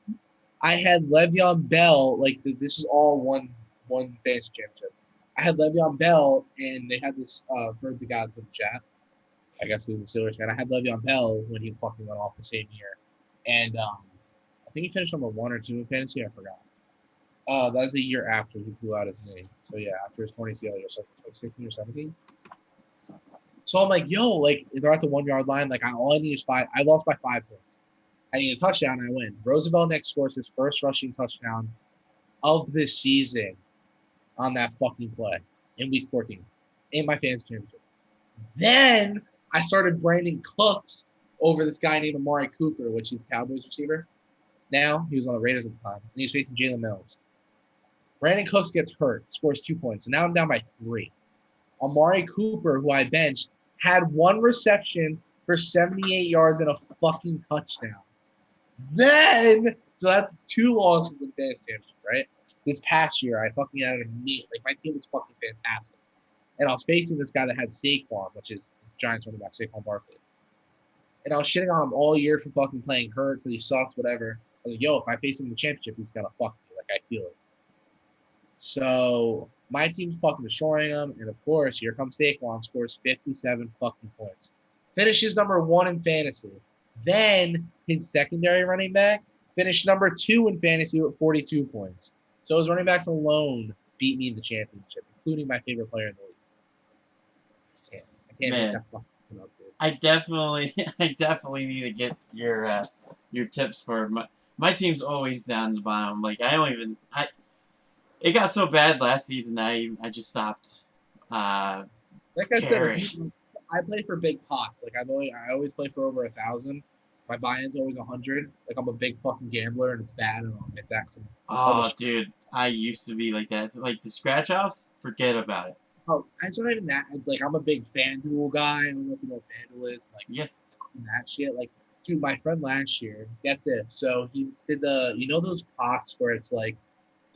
I had Le'Veon Bell. Like this is all one fantasy championship. I had Le'Veon Bell, and they had this for the gods in the chat. I guess he was a Steelers fan. I had Le'Veon Bell when he fucking went off the same year, and I think he finished number 1 or 2 in fantasy. I forgot. That was the year after he blew out his knee. So yeah, after his 20 CL year, so like 16 or 17. So I'm like, yo, like they're at the 1 yard line. Like all I need is 5. I lost by 5 points. I need a touchdown. I win. Roosevelt next scores his first rushing touchdown of this season on that fucking play in week 14 in my fantasy championship. Then I started Brandon Cooks over this guy named Amari Cooper, which is Cowboys receiver. Now he was on the Raiders at the time, and he was facing Jalen Mills. Brandon Cooks gets hurt, scores 2 points, and now I'm down by 3. Amari Cooper, who I benched, had 1 reception for 78 yards and a fucking touchdown. Then, so that's 2 losses in fantasy championship, right? This past year, I fucking had a meet. Like, my team was fucking fantastic. And I was facing this guy that had Saquon, which is Giants running back, Saquon Barkley. And I was shitting on him all year for fucking playing hurt because he sucks, whatever. I was like, yo, if I face him in the championship, he's going to fuck me. Like, I feel it. So my team's fucking destroying him. And, of course, here comes Saquon, scores 57 fucking points. Finishes number 1 in fantasy. Then his secondary running back finished number 2 in fantasy with 42 points. So his running backs alone beat me in the championship, including my favorite player in the league. I can't make that fucking up, dude. I definitely need to get your tips for my team's always down the bottom. Like it got so bad last season that I just stopped. Like I said, I play for big pots. Like I always play for over 1,000. My buy-in's always 100. Like I'm a big fucking gambler, and it's bad, and I'll get back some. Oh, dude, I used to be like that. So, like the scratch offs, forget about it. Oh, it's not even that. Like I'm a big FanDuel guy. I don't know if you know what FanDuel is. Like Yeah. That shit. Like, dude, my friend last year, get this. So he did those pots where it's like,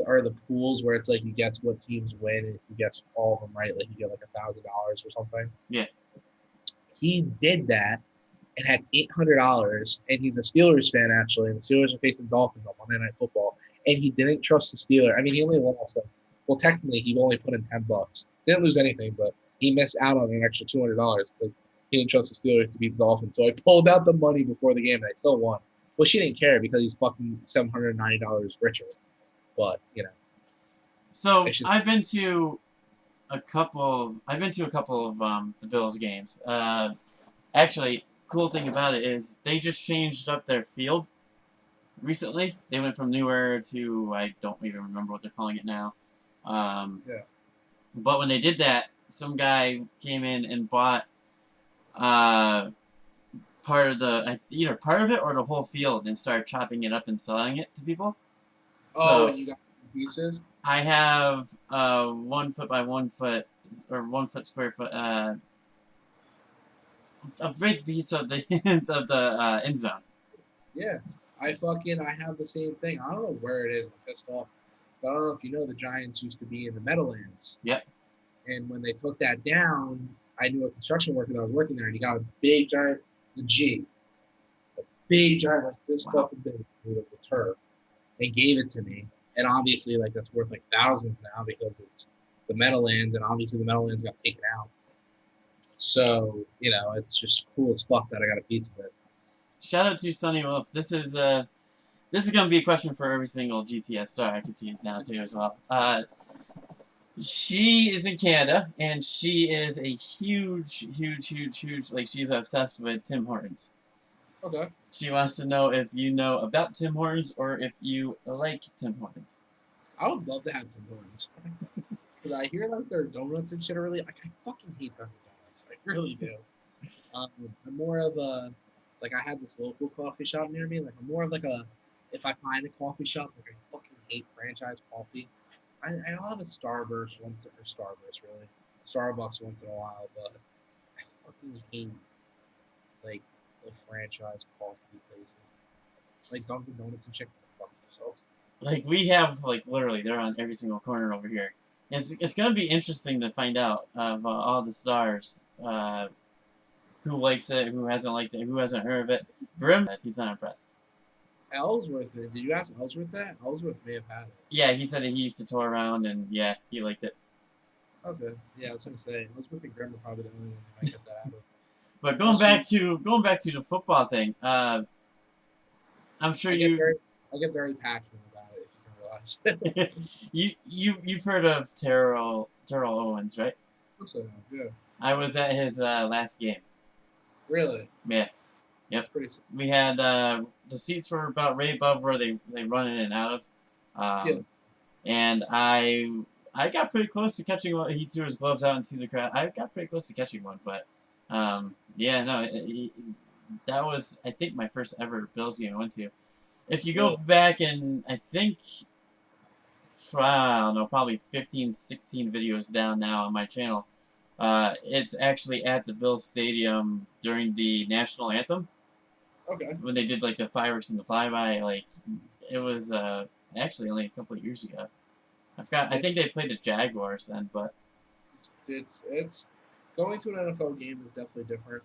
or the pools where it's like you guess what teams win, and if you guess all of them right, like you get like $1,000 or something. Yeah. He did that and had $800, and he's a Steelers fan actually, and the Steelers are facing Dolphins on Monday Night Football, and he didn't trust the Steelers. I mean, he only lost like, well, technically he only put in $10. Didn't lose anything, but he missed out on an extra $200 because he didn't trust the Steelers to beat the Dolphins. So I pulled out the money before the game, and I still won. Well, she didn't care because he's fucking $790 richer. But so I've been to a couple of the Bills games. Actually, cool thing about it is they just changed up their field recently. They went from newer to I don't even remember what they're calling it now. Yeah. But when they did that, some guy came in and bought part of either part of it or the whole field and started chopping it up and selling it to people. Oh, and you got pieces? I have 1 foot by 1 foot or 1 foot square foot a big piece of the of the end zone. Yeah, I have the same thing. I don't know where it is. I'm pissed off, but I don't know if you know the Giants used to be in the Meadowlands. Yep. And when they took that down, I knew a construction worker that was working there, and he got a big giant, a big giant like this fucking big of the turf, and gave it to me. And obviously, like that's worth like thousands now because it's the Meadowlands, and obviously the Meadowlands got taken out. So it's just cool as fuck that I got a piece of it. shout out to Sunny Wolf. This is gonna be a question for every single GTS star. I can see it now too as well. She is in Canada, and she is a huge, like, she's obsessed with Tim Hortons. Okay. She wants to know if you know about Tim Hortons or if you like Tim Hortons. I would love to have Tim Hortons. Because I hear like their donuts and shit are really like I fucking hate Dunkin' Donuts. I really do. I'm more of a like I had this local coffee shop near me. Like I'm more of like a if I find a coffee shop like I fucking hate franchise coffee. I'll have a Starburst once or Starburst really, Starbucks once in a while, but I fucking hate like the franchise coffee places like Dunkin' Donuts and shit. Fuck themselves. Like, we have, like, literally, they're on every single corner over here. It's gonna be interesting to find out of all the stars, who likes it, who hasn't liked it, who hasn't heard of it. Grim, he's not impressed. Ellsworth, did you ask Ellsworth that? Ellsworth may have had it. Yeah, he said that he used to tour around, and yeah, he liked it. Okay, yeah, I was gonna say Ellsworth and Grimm are probably the only one who might get that out of. But going back to the football thing, I'm sure I get very passionate about it, if you can realize. you've heard of Terrell Owens, right? Of course I know, yeah. I was at his last game. Really? Yeah. That's pretty sick. We had the seats were about right above where they run in and out of. Yeah. And I got pretty close to catching one. He threw his gloves out into the crowd. I got pretty close to catching one, but yeah, no, that was, I think, my first ever Bills game I went to. If you go back and I think, I don't know, probably 15, 16 videos down now on my channel, it's actually at the Bills Stadium during the national anthem. Okay. When they did like the fireworks and the flyby, like it was actually only a couple of years ago. I forgot. I think they played the Jaguars then, but it's going to an NFL game is definitely different.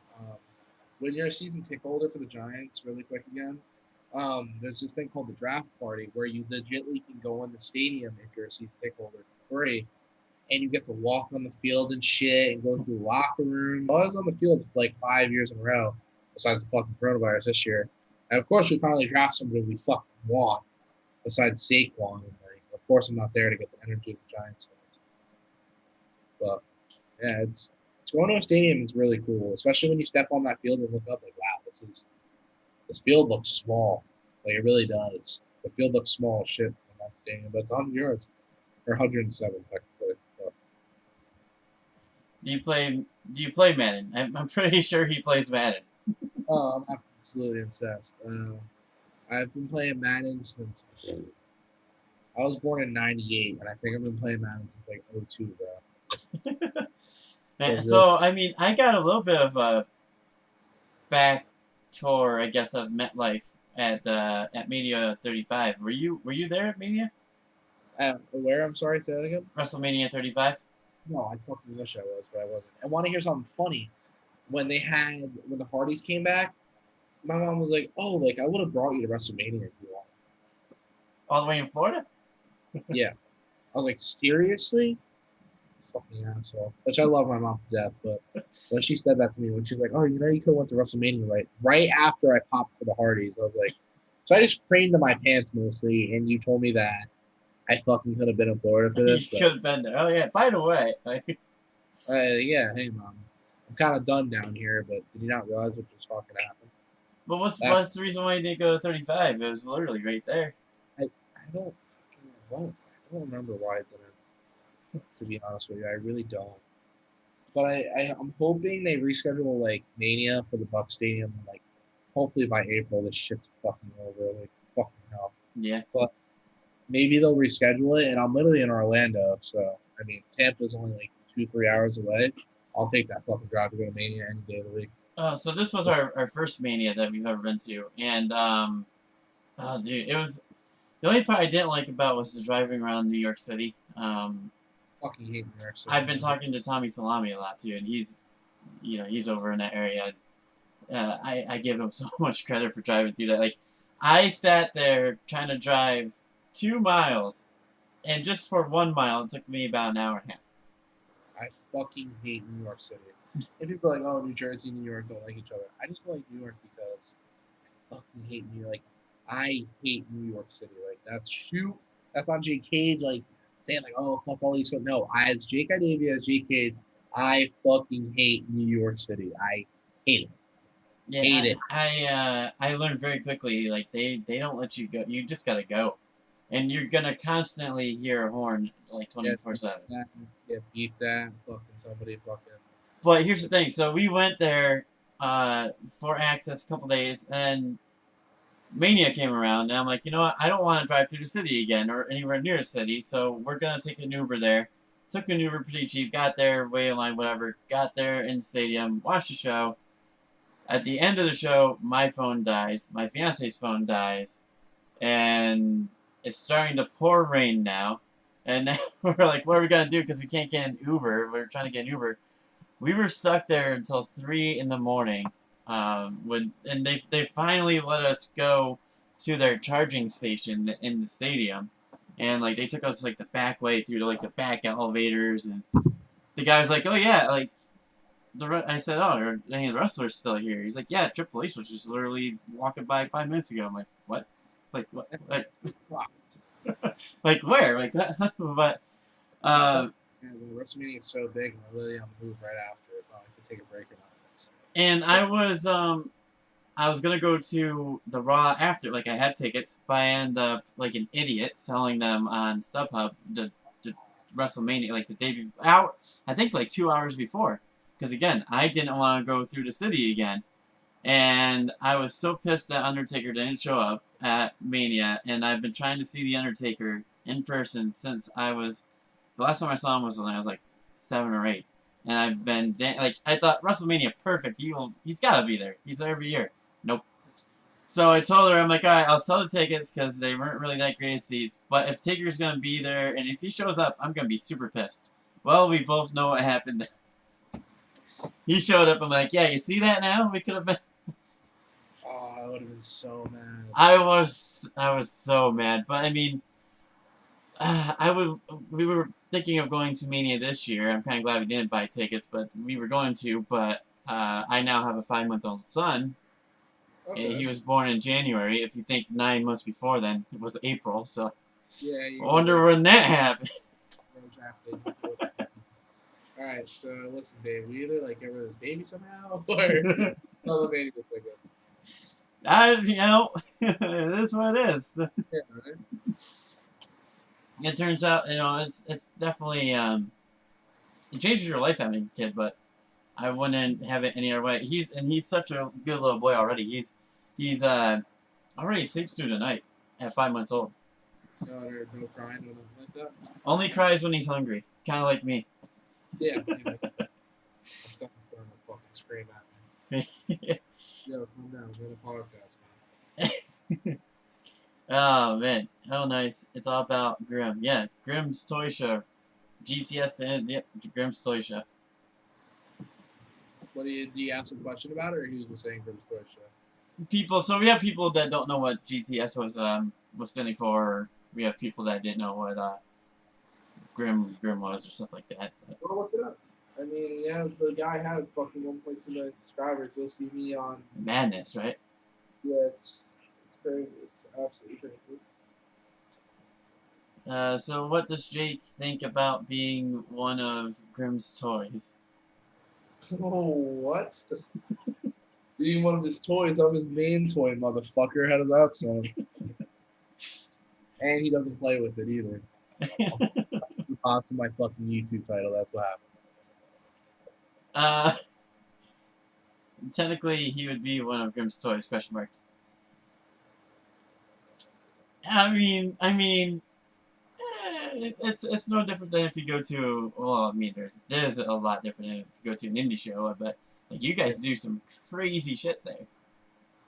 When you're a season ticket holder for the Giants, really quick again, there's this thing called the draft party where you legitly can go in the stadium if you're a season ticket holder for free, and you get to walk on the field and shit and go through the locker room. I was on the field for like 5 years in a row, besides the fucking coronavirus this year. And of course, we finally draft somebody we fucking want, besides Saquon. And like, of course, I'm not there to get the energy of the Giants fans. But yeah, it's going to a stadium is really cool, especially when you step on that field and look up like, wow, this field looks small. Like it really does. The field looks small as shit in that stadium, but it's 100 yards or 107 technically. But. Do you play Madden? I'm pretty sure he plays Madden. Oh, I'm absolutely obsessed. I've been playing Madden since I was born in '98, and I think I've been playing Madden since like '02, bro. So I mean, I got a little bit of a back tour, I guess, of MetLife at Mania 35. Were you there at Mania? Where? I'm sorry, say that again. WrestleMania 35. No, I fucking wish I was, but I wasn't. I want to hear something funny. When the Hardys came back, my mom was like, "Oh, like I would have brought you to WrestleMania if you want." All the way in Florida? Yeah. I was like, seriously? Fucking asshole. Which I love my mom to death, but when she said that to me, when she's like, "Oh, you know, you could have went to WrestleMania right after I popped for the Hardys," I was like, so I just craned to my pants mostly, and you told me that I fucking could have been in Florida for this. You could have been there. Oh yeah. By the way, yeah, hey mom, I'm kind of done down here, but did you not realize what just fucking happened? but what's the reason why you didn't go to 35? It was literally right there. I don't remember why I didn't. To be honest with you, I really don't. But I'm hoping they reschedule like Mania for the Buck Stadium. Like, hopefully by April, this shit's fucking over. Like, fucking hell. Yeah. But maybe they'll reschedule it, and I'm literally in Orlando, so I mean, Tampa's only like 2-3 hours away. I'll take that fucking drive to go to Mania any day of the week. So this was our first Mania that we've ever been to, and oh dude, it was the only part I didn't like about was the driving around New York City. Fucking hate New York City. I've been talking to Tommy Salami a lot too, and he's over in that area. I give him so much credit for driving through that. Like, I sat there trying to drive 2 miles, and just for 1 mile, it took me about an hour and a half. I fucking hate New York City. And people are like, oh, New Jersey and New York don't like each other. I just like New York because fucking hate New York. Like, I hate New York City. Like, that's not Jake Cage, like, saying, like, oh, fuck all these. No, as Jake Idavia, as Jake Cage, I fucking hate New York City. I hate it. Yeah, Hate it. I learned very quickly, like, they don't let you go. You just gotta go. And you're gonna constantly hear a horn, like, Get 24/7. that, get beat that, fucking somebody fucking. But here's the thing. So we went there for Access a couple days, and Mania came around, and I'm like, you know what? I don't want to drive through the city again or anywhere near the city, so we're gonna take an Uber there. Took an Uber pretty cheap. Got there, wait in line, whatever. Got there in the stadium, watched the show. At the end of the show, my phone dies. My fiance's phone dies, and it's starting to pour rain now. And now we're like, what are we gonna do? Because we can't get an Uber. We're trying to get an Uber. We were stuck there until 3 in the morning. And they finally let us go to their charging station in the stadium, and like they took us like the back way through to like the back elevators, and the guy was like, "Oh yeah, like I said, oh, are any of the wrestlers still here?" He's like, "Yeah, Triple H was just literally walking by 5 minutes ago." I'm like, "What? Like what? Like where? Like that?" But uh, Yeah, the WrestleMania is so big, and we're really on the move right after. It's not like we take a break or nothing. and I was gonna go to the Raw after, like I had tickets, but I ended up like an idiot selling them on StubHub the WrestleMania, like the day out, I think like 2 hours before, because again I didn't want to go through the city again, and I was so pissed that Undertaker didn't show up at Mania, and I've been trying to see the Undertaker in person since the last time I saw him was when I was like 7 or 8. And I've been like I thought WrestleMania perfect. He's got to be there. He's there every year. Nope. So I told her, I'm like, all right, I'll sell the tickets because they weren't really that great seats. But if Taker's gonna be there and if he shows up, I'm gonna be super pissed. Well, we both know what happened. He showed up. I'm like, yeah, you see that now? We could have been. Oh, I would have been so mad. I was so mad. But I mean, I would. We were thinking of going to Mania this year. I'm kind of glad we didn't buy tickets, but we were going to. But I now have a 5-month-old son. Okay. He was born in January. If you think 9 months before then, it was April. So Yeah, I you wonder when that happened. exactly. All right, so listen, Dave. We either like get rid of this baby somehow, or elevating the tickets. It is what it is. Yeah, right? It turns out, it's definitely it changes your life having a kid, but I wouldn't have it any other way. He's such a good little boy already. He's already sleeps through the night at 5 months old. No crying or nothing like that. Only cries when he's hungry, kind of like me. Yeah, anyway. I'm starting to fucking scream at me. Yo, calm down. We're in a podcast, man. Oh man, oh nice. It's all about Grim. Yeah, Grim's Toy Show. GTS and yep, Grim's Toy Show. What do you ask a question about it, or he was just saying for the story show? So we have people that don't know what GTS was standing for. Or we have people that didn't know what Grim was or stuff like that. But. Well, look it up. I mean, yeah, the guy has fucking 1.2 million subscribers. You'll see me on. Madness, right? Yeah, it's crazy. It's absolutely crazy. So what does Jake think about being one of Grim's toys? Oh, what? Being one of his toys, I'm his main toy, motherfucker. How does that sound? And he doesn't play with it either. Off to my fucking YouTube title. That's what happened. Technically, he would be one of Grim's toys. Question mark. I mean, it's no different than if you go to. Well, I mean, there's a lot different if you go to an indie show, but like you guys do some crazy shit there.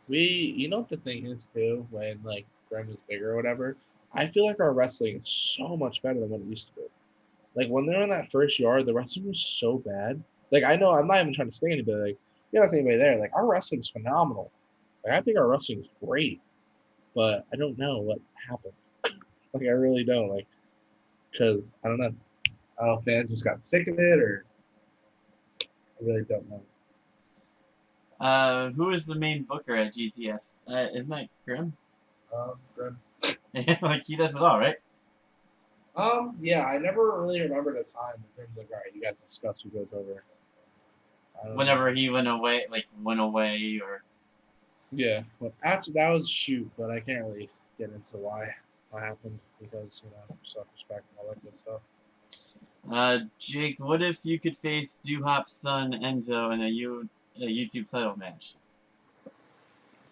You know what the thing is too, when like Grim is bigger or whatever. I feel like our wrestling is so much better than what it used to be. Like when they're in that first yard, the wrestling was so bad. Like I know I'm not even trying to stay anybody. Like you don't see anybody there. Like our wrestling is phenomenal. Like I think our wrestling is great, but I don't know what happened. Like I really don't. Like because I don't know. I don't know if fans just got sick of it or I really don't know. Who is the main booker at GTS? Isn't that Grim? Good. Like he does it all, right? Yeah, I never really remember the time when Grim's like, all right, you guys discuss who goes over. I don't Whenever know. he went away, or Yeah, but after that was shoot, but I can't really get into why what happened because self-respect and all that good stuff. Jake, what if you could face Hop's son Enzo in a YouTube title match?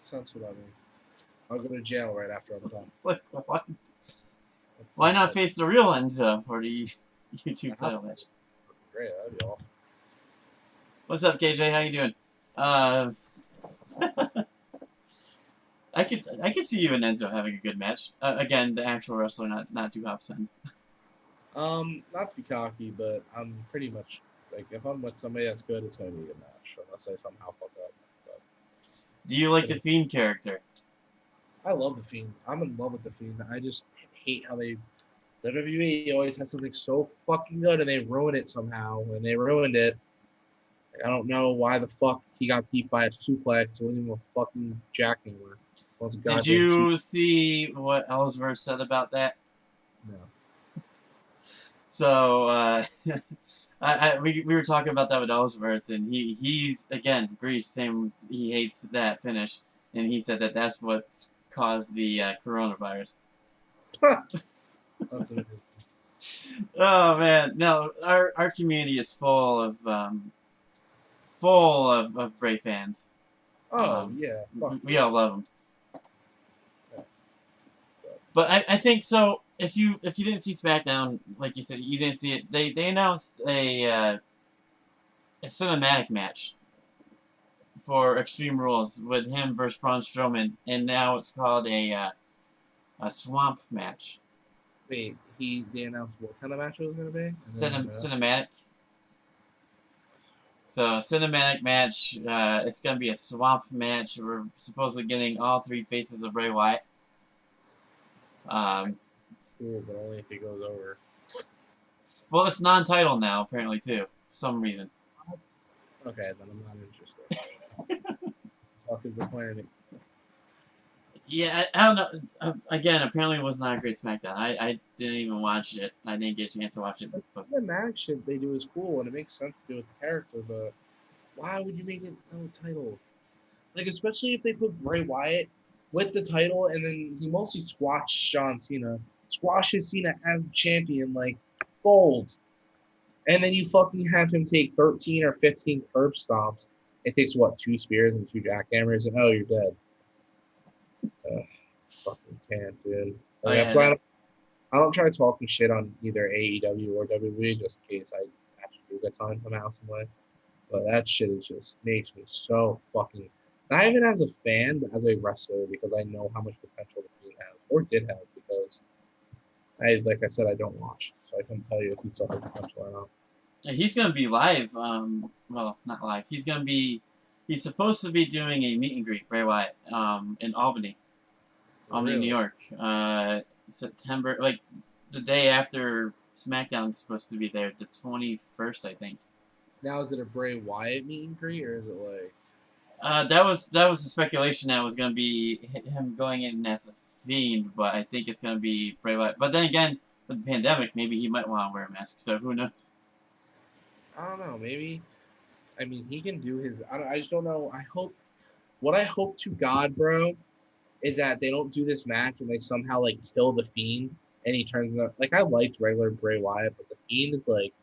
Sounds what I mean. I'll go to jail right after I'm done. What? That's Why not not that face the real Enzo for the YouTube title match? great. That'd be awesome. What's up, KJ? How you doing? I could see you and Enzo having a good match. Again, the actual wrestler, not Hop's son. Not to be cocky, but I'm pretty much like if I'm with somebody that's good, it's gonna be a good match, unless I somehow fuck up. But Do you like the Fiend character? I love the Fiend. I'm in love with the Fiend. I just hate how WWE always has something so fucking good and they ruin it somehow. And they ruined it. I don't know why the fuck he got beat by a suplex. It wasn't even a fucking jack anymore. Did you see what Ellsworth said about that? No. So we were talking about that with Ellsworth, and he's again agrees same. He hates that finish, and he said that that's what caused the coronavirus. Oh man, no, our community is full of Bray fans. Yeah. We all love them. But I think so. If you didn't see SmackDown, like you said, you didn't see it. They announced a cinematic match for Extreme Rules with him versus Braun Strowman, and now it's called a swamp match. Wait, they announced what kind of match it was gonna be? Cinematic. So cinematic match. It's gonna be a swamp match. We're supposedly getting all three faces of Bray Wyatt. Cool, but only if he goes over. Well, it's non-title now, apparently, too, for some reason. What? Okay, then I'm not interested. Fuck is the point of it? Yeah, I don't know. Again, apparently it was not a great SmackDown. I didn't even watch it. I didn't get a chance to watch it. But The Mac shit they do is cool, and it makes sense to do with the character, but why would you make it no title? Like, especially if they put Bray Wyatt with the title, and then he mostly squashed John Cena, squashes Cena as champion, like, gold. And then you fucking have him take 13 or 15 curb stomps. It takes, what, 2 spears and 2 jackhammers, and oh, you're dead. Fucking can't, dude. Like, I don't try talking shit on either AEW or WWE just in case I actually do get signed somehow, some way. But that shit is just makes me so fucking. Not even as a fan, but as a wrestler, because I know how much potential the Fiend has, or did have, because like I said, I don't watch, so I couldn't tell you if he still has potential or not. he's gonna be live. Well, not live. He's supposed to be doing a meet and greet, Bray Wyatt, in Albany, Really? New York. September, like the day after SmackDown's supposed to be there, the 21st, I think. Now is it a Bray Wyatt meet and greet, or is it like? That was the speculation that it was going to be him going in as a Fiend, but I think it's going to be Bray Wyatt. But then again, with the pandemic, maybe he might want to wear a mask, so who knows? I don't know. Maybe. I mean, he can do his. I just don't know. What I hope to God, bro, is that they don't do this match and they somehow like kill the Fiend and he turns into like I liked regular Bray Wyatt, but the Fiend is like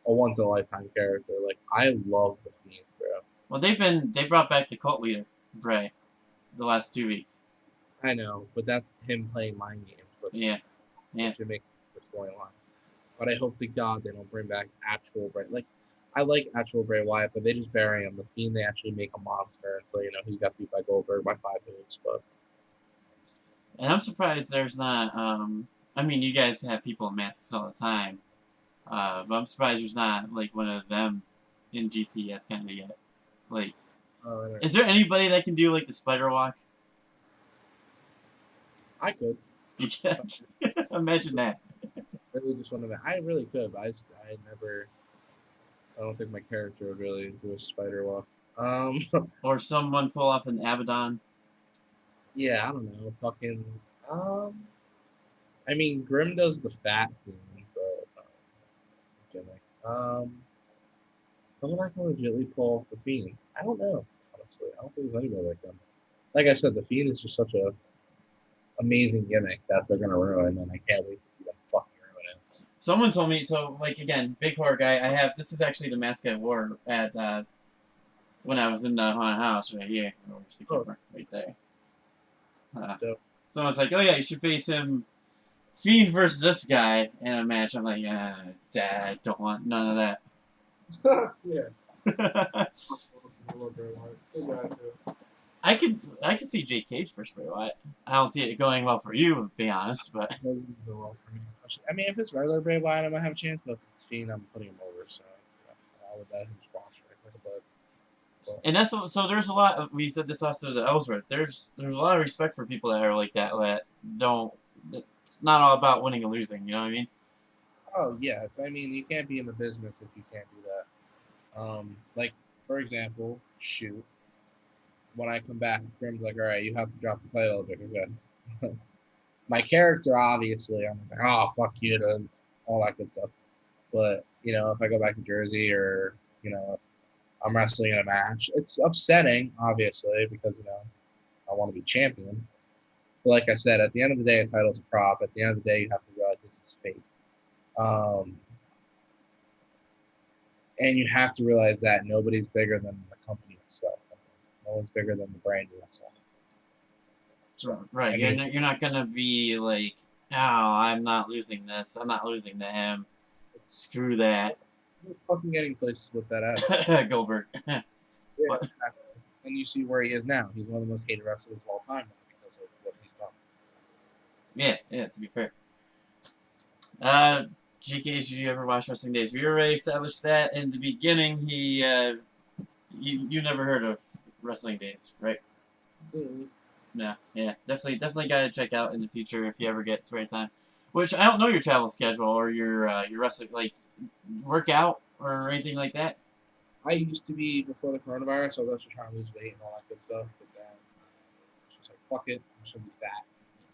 a once in a lifetime character. Like I love the Fiend, bro. Well, they brought back the cult leader, Bray, the last 2 weeks. I know, but that's him playing mind games. But Yeah. to make the storyline. But I hope to God they don't bring back actual Bray. Like I like actual Bray Wyatt, but they just bury him. The Fiend they actually make a monster until he got beat by Goldberg by 5 moves. But And I'm surprised there's not. I mean, you guys have people in masks all the time, but I'm surprised there's not like one of them in GTS kind of yet. Like, is there anybody that can do like the spider walk? I could. You can't. Imagine that. Really just want to. I really could, but I never. I don't think my character would really do a spider walk. Um, Or someone pull off an Abaddon? yeah, I don't know. Fucking. Um, I mean, Grim does the fat thing, but gimmick. Someone I can legitimately pull off the Fiend. I don't know. Honestly, I don't think there's anybody like them. Like I said, the Fiend is just such a amazing gimmick that they're gonna ruin, and I can't wait to see them fucking ruin it. Someone told me, so, like, again, big horror guy, I have, this is actually the mask I wore at, when I was in the haunted house right here. Where's the camera? Right there. So, Someone's like, oh yeah, you should face him, Fiend versus this guy in a match. I'm like, I don't want none of that. yeah. I could see Jake Cage versus Bray Wyatt. I don't see it going well for you, to be honest, but I mean, if it's regular Bray Wyatt, I might have a chance, but if it's Fiend, I'm putting him over. So I would bet him squash right there, but and that's so. There's a lot. We said this also to Ellsworth. There's a lot of respect for people that are like that. That don't. It's not all about winning and losing. You know what I mean? oh yeah, I mean, you can't be in the business if you can't do that. Like for example, shoot, when I come back, Grim's like, all right, you have to drop the title because my character, obviously, I'm like, oh fuck you, to all that good stuff. But you know, if I go back to Jersey or you know, if I'm wrestling in a match, it's upsetting, obviously, because you know I want to be champion. But like I said, at the end of the day, a title's a prop. At the end of the day, you have to realize this is fake. Um, and you have to realize that nobody's bigger than the company itself. No one's bigger than the brand itself. So, Right. I mean, You're not gonna be like, oh, I'm not losing this. I'm not losing to him. it's Screw that. you're fucking getting places with that attitude. Goldberg. Yeah, But, exactly. And you see where he is now. He's one of the most hated wrestlers of all time now because of what he's done. yeah. To be fair. Uh, GK, did you ever watch Wrestling Days? We already established that in the beginning. You never heard of Wrestling Days, right? Mm-hmm. No, yeah, definitely got to check out in the future if you ever get spare time. Which I don't know your travel schedule or your wrestling like workout or anything like that. I used to be before the coronavirus. I was actually trying to lose weight and all that good stuff, but then I was just like, fuck it, I'm just gonna be fat,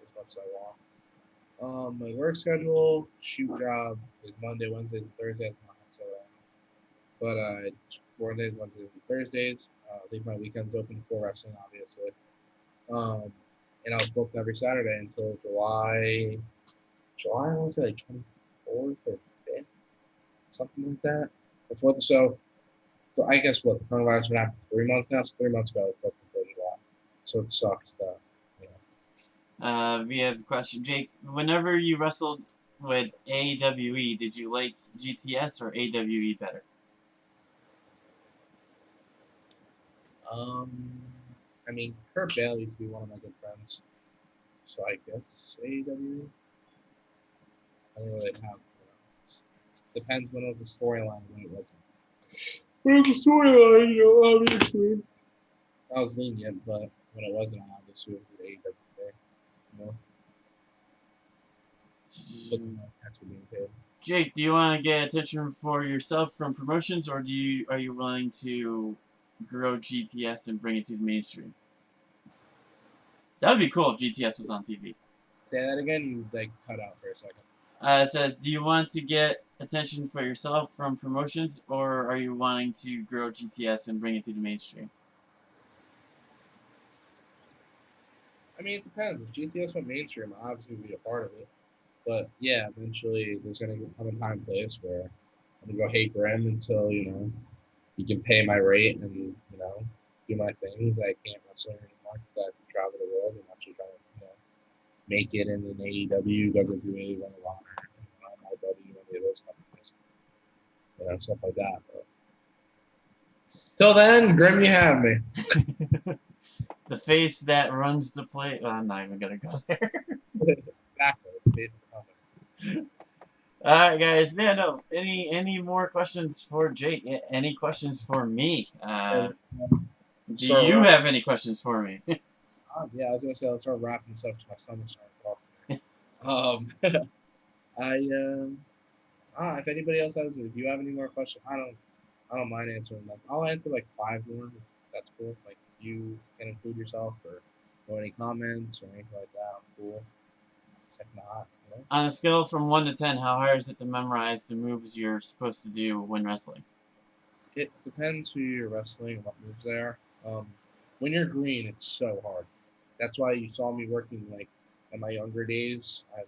eat as much as I want. My work schedule, shoot job is Monday, Wednesdays, and Thursdays. So, Wednesdays, Wednesdays, and Thursdays. Leave my weekends open for wrestling, obviously. Um, and I was booked every Saturday until July, I want to say like 24th or 5th, something like that. Before the show, so I guess what the coronavirus been happening for 3 months now. So 3 months ago, I was booked until July. So it sucks that. You know. We have a question, Jake. Whenever you wrestled with AWE, did you like GTS or AWE better? I mean, Kurt Bailey used to be one of my good friends. So I guess AEW. I don't really have. Depends when it was a storyline, when it wasn't. When it was a storyline, you know, obviously. I was lenient, but when it wasn't, I obviously would do AEW. You know, looking at actually being paid. Jake, do you want to get attention for yourself from promotions, or are you willing to grow GTS and bring it to the mainstream? That would be cool if GTS was on TV. Say that again. You like cut out for a second. It says, do you want to get attention for yourself from promotions, or are you wanting to grow GTS and bring it to the mainstream? I mean, it depends. If GTS went mainstream, I'll obviously be a part of it. But yeah, eventually there's gonna come a time and place where I'm gonna go hate Grim until you know he can pay my rate and you know do my things. I can't wrestle anymore because I have to travel the world and actually try to you know make it in an AEW, WWE, Ring of Honor, MLW, any of those companies, you know, stuff like that. But till then, Grim, you have me. The face that runs the play. Oh, I'm not even gonna go there. Exactly. It's basically All right, guys. Yeah, no. Any more questions for Jake? Any questions for me? Do you have any questions for me? yeah, I was gonna say let's start wrapping this up because my stomach's starting to talk to me. I if anybody else has, if you have any more questions, I don't. I don't mind answering them. I'll answer like 5 more if that's cool. Like you can include yourself or any comments or anything like that. I'm cool. If not, you know. On a scale from 1 to 10, how hard is it to memorize the moves you're supposed to do when wrestling? It depends who you're wrestling and what moves they are. When you're green, it's so hard. That's why you saw me working like in my younger days. I'm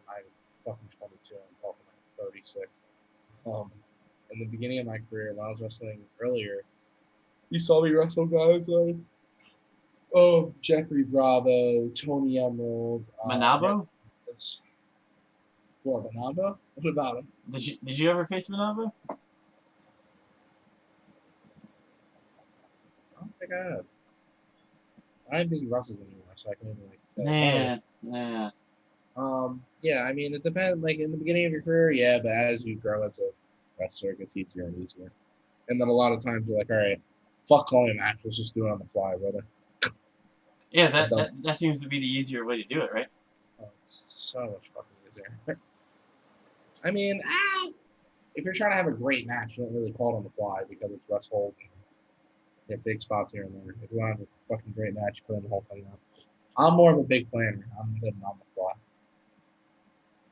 fucking 22. I'm talking like 36. Um, in the beginning of my career, when I was wrestling earlier, you saw me wrestle guys like Jeffrey Bravo, Tony Emerald, Manabo? what Banaba? What about him? Did you ever face Manabo? I don't think I have. I didn't think he wrestles anymore, so I can't even like say. Yeah, yeah. Yeah, I mean, it depends. Like in the beginning of your career, yeah, but as you grow as a wrestler, it gets easier and easier. And then a lot of times you're like, all right, fuck calling a match, let's just do it on the fly, brother. Yeah, I've that, done. that, that seems to be the easier way to do it, right? Oh, it's so much fucking easier. I mean, if you're trying to have a great match, you don't really call it on the fly because it's rest holds and you have big spots here and there. If you want to have a fucking great match, you put in the whole thing out. I'm more of a big planner. I'm good on the fly.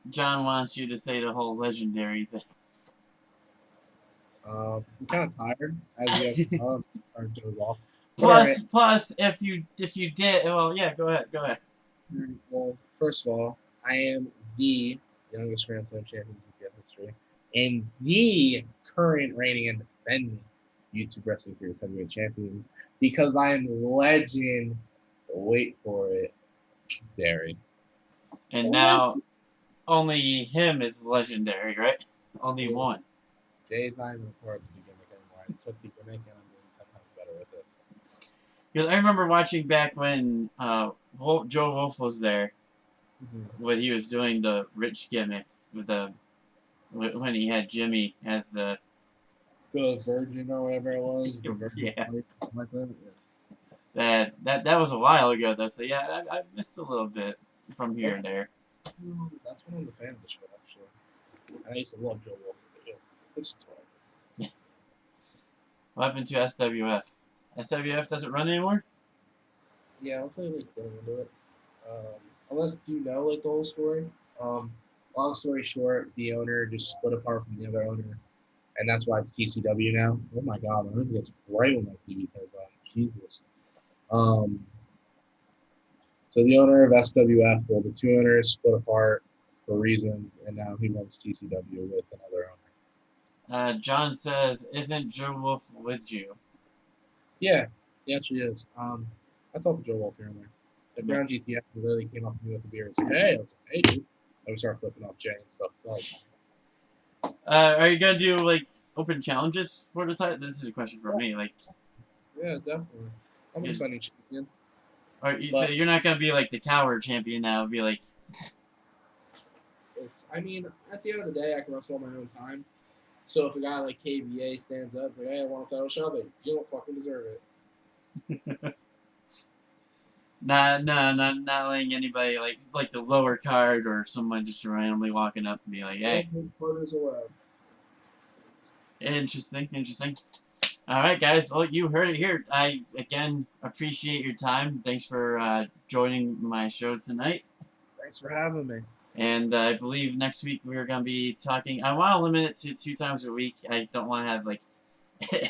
John wants you to say the whole legendary thing. I'm kind of tired, as you guys can tell. I'm starting to doze off. But all right. Plus, if you did, well, yeah, go ahead. Well, first of all, I am the youngest Grand Slam champion in GTF history and the current reigning and defending YouTube Wrestling Series heavyweight champion because I am legend. Wait for it, Derry. And now only him is legendary, right? Only one. Jay's not even a part of the gimmick anymore. I took the gimmick and I'm doing 10 times better with it. Because I remember watching back when Joe Wolf was there, when he was doing the rich gimmick with when he had Jimmy as the Virgin or whatever it was, the Virgin yeah. like that. Yeah. That was a while ago though, so yeah, I missed a little bit from here and there. That's when I was a fan of the show, actually. And I used to love Joe Wolf as a kid, which is why. What happened to SWF? SWF doesn't run anymore? Yeah, I'll play like getting into it. Unless you know like the whole story. Long story short, the owner just split apart from the other owner, and that's why it's TCW now. Oh my god, my room gets bright when my TV turns on. Jesus. Um, so the owner of SWF, well, the two owners split apart for reasons, and now he runs TCW with another owner. John says, "Isn't Joe Wolf with you?" Yeah, he actually is. I talked to Joe Wolf here and there. The Brown GTF literally came up to me with a beer and said, "Hey," I was like, "Hey, dude." I would start flipping off Jay and stuff. So are you gonna do like open challenges for the title? This is a question for me. Like, yeah, definitely. I'm a defending champion. So you're not gonna be like the coward champion now. Be like, I mean, at the end of the day, I can wrestle on my own time. So if a guy like KBA stands up, like, "Hey, I want a title shot," but you don't fucking deserve it. not letting anybody like the lower card or someone just randomly walking up and be like, "Hey." Interesting. All right, guys. Well, you heard it here. I again appreciate your time. Thanks for joining my show tonight. Thanks for having me. And I believe next week we're going to be talking. I want to limit it to 2 times a week. I don't want to have like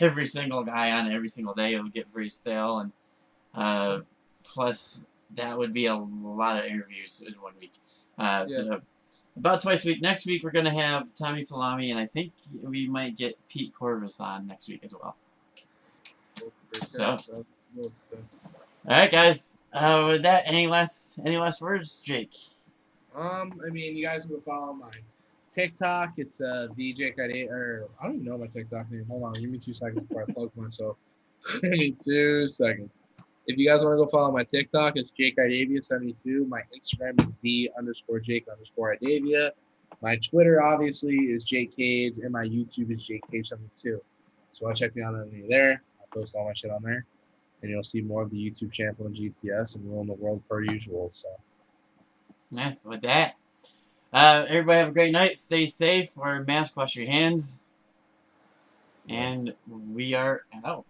every single guy on every single day. It would get very stale. And plus, that would be a lot of interviews in 1 week. So about twice a week. Next week we're going to have Tommy Salami, and I think we might get Pete Corvus on next week as well. So, all right, guys. With that, any last words, Jake? I mean, you guys can follow my TikTok. It's VJ Cardi, or I don't even know my TikTok name. Hold on, give me 2 seconds before I plug myself. 2 seconds. If you guys want to go follow my TikTok, it's Jake Idavia72. My Instagram is the_Jake_Idavia. My Twitter, obviously, is Jake Cage, and my YouTube is Jake Cage72. So I'll check me out on there. I post all my shit on there, and you'll see more of the YouTube champion GTS and rule in the world per usual. So. Yeah, with that, everybody have a great night. Stay safe. Wear a mask. Wash your hands. And we are out.